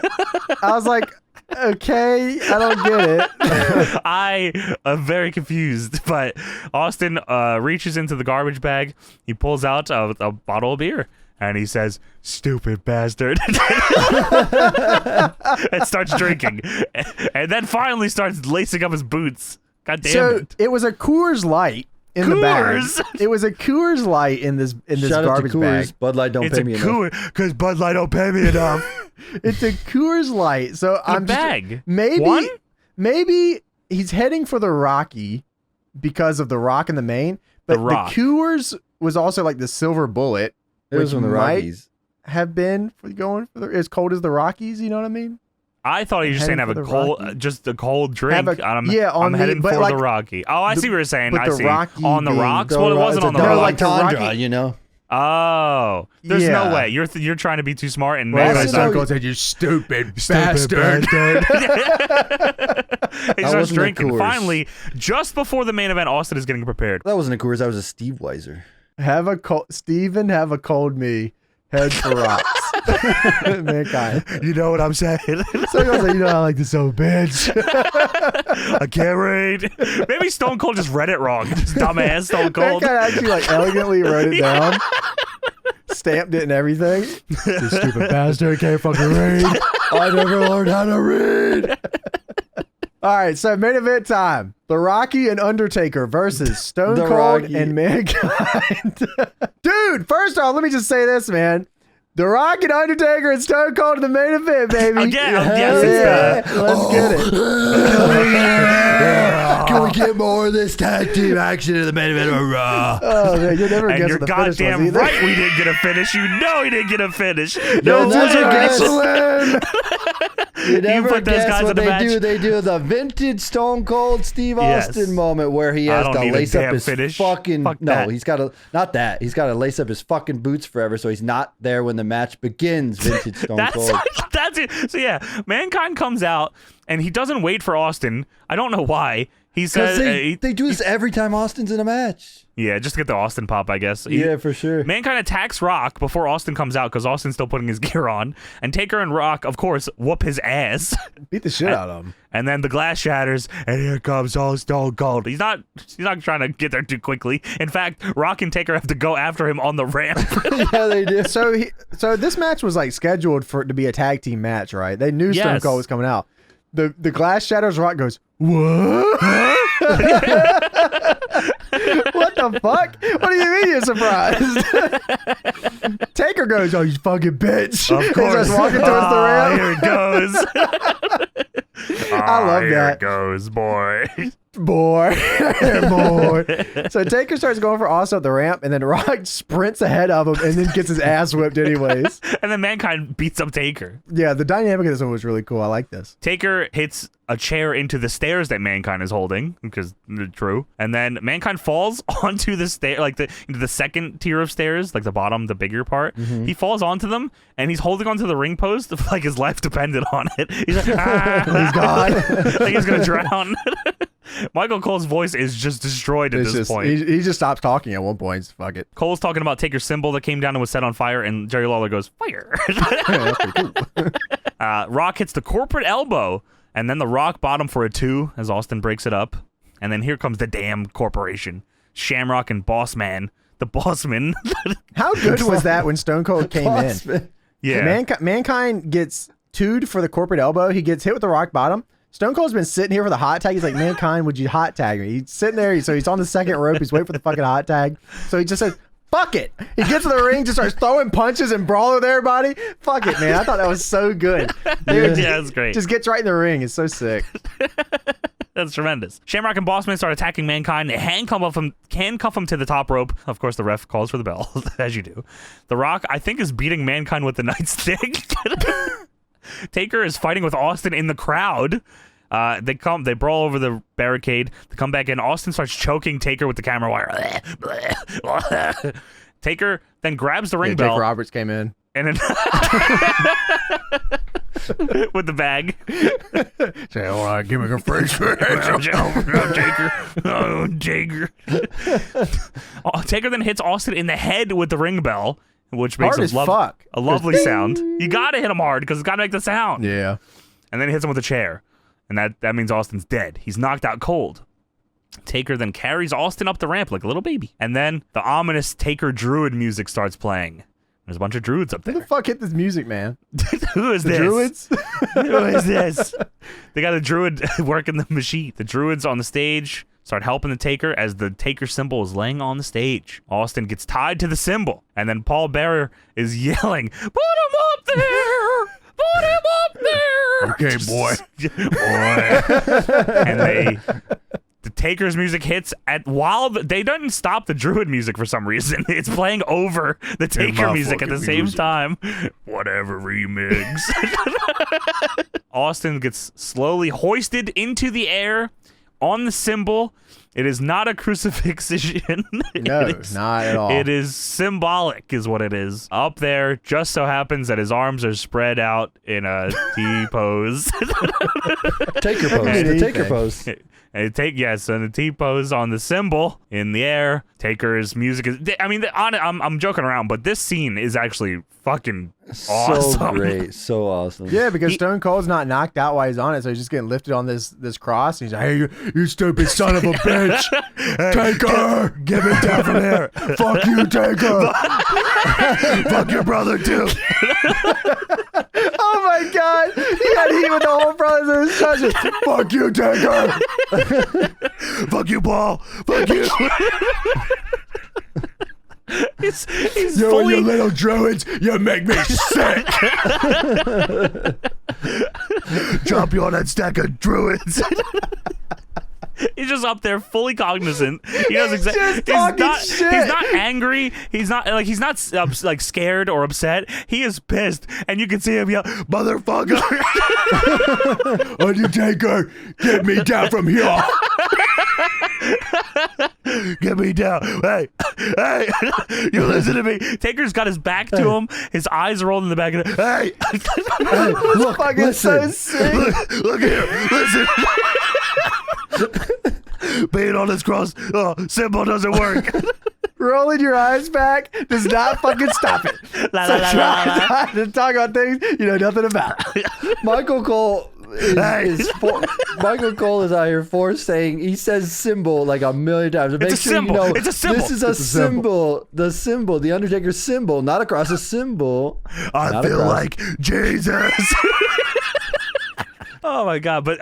I was like, okay, I don't get it. I am very confused, but Austin reaches into the garbage bag. He pulls out a bottle of beer. And he says, stupid bastard. And starts drinking. And then finally starts lacing up his boots. God damn So it. it was a Coors Light in the bag. Coors? It was a Coors Light in this Shout out to garbage Coors. bag. Bud Light don't It's pay a me enough. Coors, because Bud Light don't pay me enough. It's a Coors Light. So I'm just- bag. maybe One? maybe he's heading for the Rocky because of the Rock in the main. But The Rock. Coors was also like the silver bullet. It was which from the might Rockies. have been for going for as cold as the Rockies. You know what I mean? I thought he was just saying Heading have a for the cold, Rocky? just a cold drink. Have a- I'm, yeah, on I'm the- heading but for like the Rocky. Oh, I see what you're saying. but I the see. Rocky On the being- rocks? Well, it wasn't on the No, double like rocks. the entendre, Rocky- you know? Oh, there's Yeah. no way. You're trying to be too smart and Well, Mankind's Stone not. Cold said, "You stupid bastard." He starts wasn't a drinking. Coors. Finally, just before the main event, Austin is getting prepared. That wasn't a Coors. That was a Steve Weiser. Have a cold, Steven, have a cold me. Head for rocks. Mankind. You know what I'm saying? So he goes like, I like this old bitch. I can't read. Maybe Stone Cold just read it wrong. Just dumbass Stone Cold. Mankind actually like elegantly wrote it down. Stamped it and everything. You stupid bastard, can't fucking read. I never learned how to read. All right, so main event time. The Rocky and Undertaker versus Stone The Cold Rocky. and Mankind. Dude, first off, let me just say this, man. The Rock and Undertaker and Stone Cold in the main event, baby. Yes, it's Let's get it. Can we get more of this tag team action in the main event of Raw? Oh, man, you never And guess you're what the finish was goddamn either. right we didn't get a finish. You know he didn't get a finish. No, No that's way. wrestling. You never put those guess guys what in the they match? do. They do the vintage Stone Cold Steve Yes. Austin moment where he I has don't to need a lace up damn his finish. fucking Fuck no. that. He's got to not that. He's got to lace up his fucking boots forever, so he's not there when the match begins. Vintage Stone Cold. That's it. So yeah, Mankind comes out and he doesn't wait for Austin. I don't know why. He says, Because they do this every time Austin's in a match. yeah, just to get the Austin pop, I guess. Yeah, for sure. Mankind attacks Rock before Austin comes out because Austin's still putting his gear on. And Taker and Rock, of course, whoop his ass. Beat the shit out of him. And then the glass shatters, and here comes Stone Cold. He's not trying to get there too quickly. In fact, Rock and Taker have to go after him on the ramp. Yeah, they do. So this match was like scheduled for it to be a tag team match, right? They knew Stone Yes. Cold was coming out. The glass shatters. Rock goes, what? What the fuck? What do you mean you're surprised? Taker goes, oh, you fucking bitch. Of course. He starts walking towards the ramp. Here it goes. I love here that. it goes, boy. Boy. So Taker starts going for Austin up the ramp, and then Rock sprints ahead of him and then gets his ass whipped anyways. And then Mankind beats up Taker. Yeah, the dynamic of this one was really cool. I like this. Taker hits a chair into the stairs that Mankind is holding, because they're true. And then Mankind falls onto the stair, like into the second tier of stairs, like the bottom, the bigger part. Mm-hmm. He falls onto them, and he's holding onto the ring post like his life depended on it. He's like, he's gone. like he's gonna drown. Michael Cole's voice is just destroyed at It's this just, point. he just stops talking at one point. Just fuck it. Cole's talking about Taker's symbol that came down and was set on fire, and Jerry Lawler goes, fire. Yeah, that's pretty cool. Rock hits the corporate elbow, and then the Rock bottom for a 2 as Austin breaks it up. And then here comes the damn corporation. Shamrock and Bossman. The Bossman. How good was that when Stone Cold came in? Yeah. Mankind gets 2'd for the corporate elbow. He gets hit with the rock bottom. Stone Cold's been sitting here for the hot tag. He's like, Mankind, would you hot tag me? He's sitting there. So he's on the second rope. He's waiting for the fucking hot tag. So he just says, fuck it. He gets to the ring, just starts throwing punches and brawling with everybody. Fuck it, man. I thought that was so good. Dude, Yeah, that's great. Just gets right in the ring. It's so sick. That's tremendous. Shamrock and Bossman start attacking Mankind. They handcuff him to the top rope. Of course, the ref calls for the bell, as you do. The Rock, I think, is beating Mankind with the nightstick. Taker is fighting with Austin in the crowd. They brawl over the barricade. They come back in. Austin starts choking Taker with the camera wire. Taker then grabs the ring Jake bell Roberts came in. and then with the bag. Say, all right, give me a fresh Taker. Taker then hits Austin in the head with the ring bell, which makes Hard as fuck. a lovely sound. You gotta hit him hard because it's gotta make the sound. Yeah. And then he hits him with a chair. And that means Austin's dead. He's knocked out cold. Taker then carries Austin up the ramp like a little baby. And then the ominous Taker Druid music starts playing. There's a bunch of druids up Who there. the fuck hit this music, man? Who is The this? druids? Who is this? They got a druid working the machine. The druids on the stage start helping the Taker as the Taker symbol is laying on the stage. Austin gets tied to the symbol. And then Paul Bearer is yelling, put him up there! Put him up there! Okay, boy. And the Taker's music hits they don't stop the Druid music for some reason. It's playing over the Taker music at the same time. Whatever remix. Austin gets slowly hoisted into the air on the symbol, It is not a crucifixion. No, not at all. It is symbolic, is what it is. Up there, just so happens that his arms are spread out in a T pose. Taker pose. The Taker pose. And the T pose on the symbol in the air. Taker's music is. I mean, I'm joking around, but this scene is actually fucking awesome. So great, so awesome. Yeah, because Stone Cold's not knocked out while he's on it, so he's just getting lifted on this cross. And he's like, "Hey, you stupid son of a bitch, Taker, give it down from here. Fuck you, Taker. Fuck your brother too." Oh my God, he got heat with the whole brothers of destruction. Fuck you, Taker. Fuck you, Paul. Fuck you. He's You fully... and your little druids, you make me sick. Drop you on that stack of druids. He's just up there, fully cognizant. He knows exactly. He's not angry. He's not like scared or upset. He is pissed, and you can see him yell, "Motherfucker! Undertaker, get me down from here! Get me down! Hey, you listen to me!" Taker's got his back to him. His eyes are rolled in the back of it. Hey, Look, listen. So sick. Look here, listen. Being on this cross symbol doesn't work. Rolling your eyes back does not fucking stop it. Try to talk about things you know nothing about. Michael Cole Michael Cole is out here saying he says symbol like a million times. Make It's a sure symbol. You know, It's a symbol. This is a symbol. The symbol, the Undertaker symbol, not across a symbol. I feel like Jesus. Oh my God! But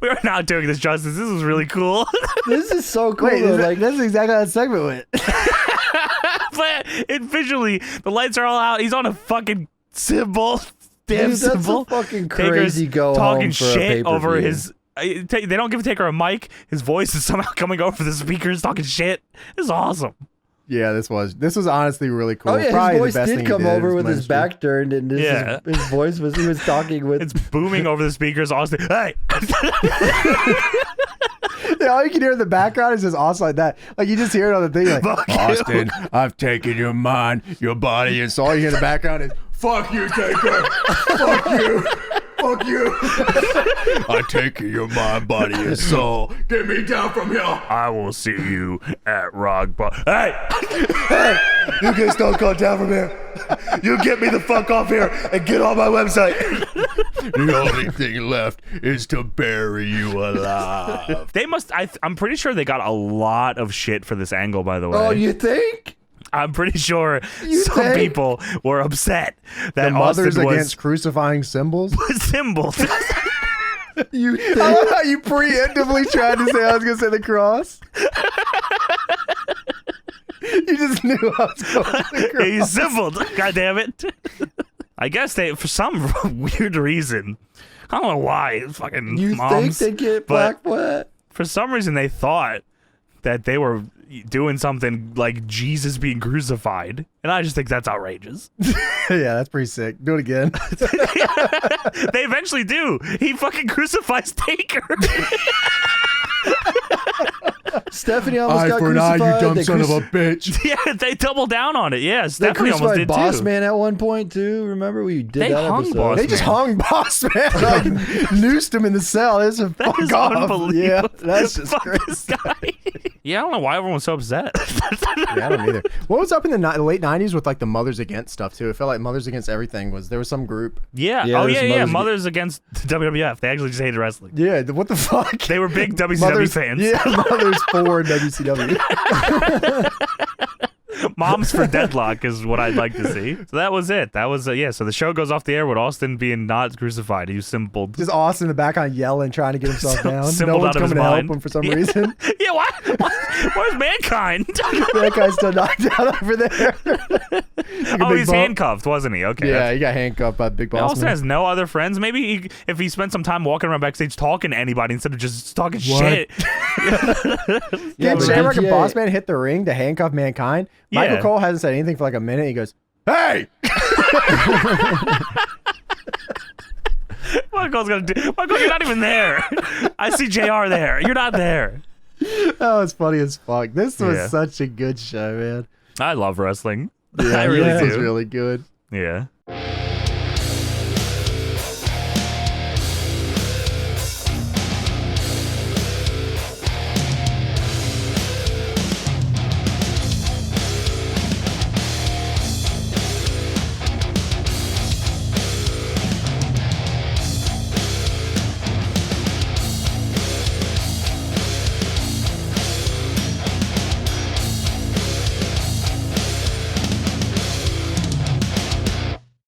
we are not doing this justice. This is really cool. This is so cool. Wait, though. this is exactly how that segment went. But visually, the lights are all out. He's on a fucking symbol. Damn Dude, symbol. That's a fucking crazy Taker's go talking home for a shit pay-per-view. over his. They don't give Taker a mic. His voice is somehow coming over the speakers, talking shit. This is awesome. Yeah, this was honestly really cool. Oh yeah, Probably his the voice best thing did he come over with his ministry. back turned, and his voice was he was talking with. It's booming over the speakers. Austin, hey. Yeah, all you can hear in the background is just Austin like that. Like you just hear it on the thing, like Fuck you. Austin, I've taken your mind, your body, and so all you hear in the background is "Fuck you, Taker! Fuck you! Fuck you! I've taken your mind, body, and soul. Get me down from here! I will see you at Rock Bar. Hey, Hey, you get Stone Cold down from here. You get me the fuck off here and get on my website. The only thing left is to bury you alive." they must. I'm pretty sure they got a lot of shit for this angle. By the way, Oh, you think? I'm pretty sure You some think? people were upset that The mothers Austin against crucifying symbols. was symbols. You I think? love how you preemptively tried to say I was going to say the cross. You just knew I was going to say the cross. He's symboled. God damn it. I guess they, for some weird reason, I don't know why, fucking You moms, think they get but black foot? for some reason they thought that they were doing something like Jesus being crucified, and I just think that's outrageous. Yeah, that's pretty sick. Do it again. They eventually do. He fucking crucifies Taker. Stephanie almost Eye got for an eye, crucified. you dumb They son of a bitch. Yeah, they double down on it. Yeah, They Stephanie almost crucified did Boss too. Man at one point too. Remember we did They that hung episode? Boss They just Man. hung Boss Man, like noosed him in the cell. It's a That fuck is off. unbelievable. Yeah, that's just Fuck crazy. this guy. Yeah, I don't know why everyone was so upset. Yeah, I don't either. What was up in the late '90s with like the Mothers Against stuff too? It felt like Mothers Against everything there was some group. Yeah. Yeah, Oh there's yeah. Mothers Mothers against WWF. They actually just hated wrestling. Yeah, what the fuck? They were big WCW Mothers, fans. Yeah, Mothers for WCW. Moms for Deadlock is what I'd like to see. So that was it. That was yeah. So the show goes off the air with Austin being not crucified. He was symboled. Just Austin in the background yelling, trying to get himself down. No Symboled one's out of his coming to help mind. him for some Yeah. reason. Yeah. Why? Where's Mankind? That guy's still knocked out over there. Like a Oh, big he's bump. handcuffed, wasn't he? Okay. Yeah, he got handcuffed by Big Boss Austin Man. has no other friends. Maybe if he spent some time walking around backstage talking to anybody instead of just talking What? shit. Yeah, Did but Shamrock and DTA Boss Man hit the ring to handcuff Mankind? Michael Yeah. Cole hasn't said anything for like a minute. He goes, "Hey!" Michael's gonna do. Michael, you're not even there. I see JR there. You're not there. That was funny as fuck. This was Yeah. such a good show, man. I love wrestling. Yeah, I really this was do. really good. Yeah.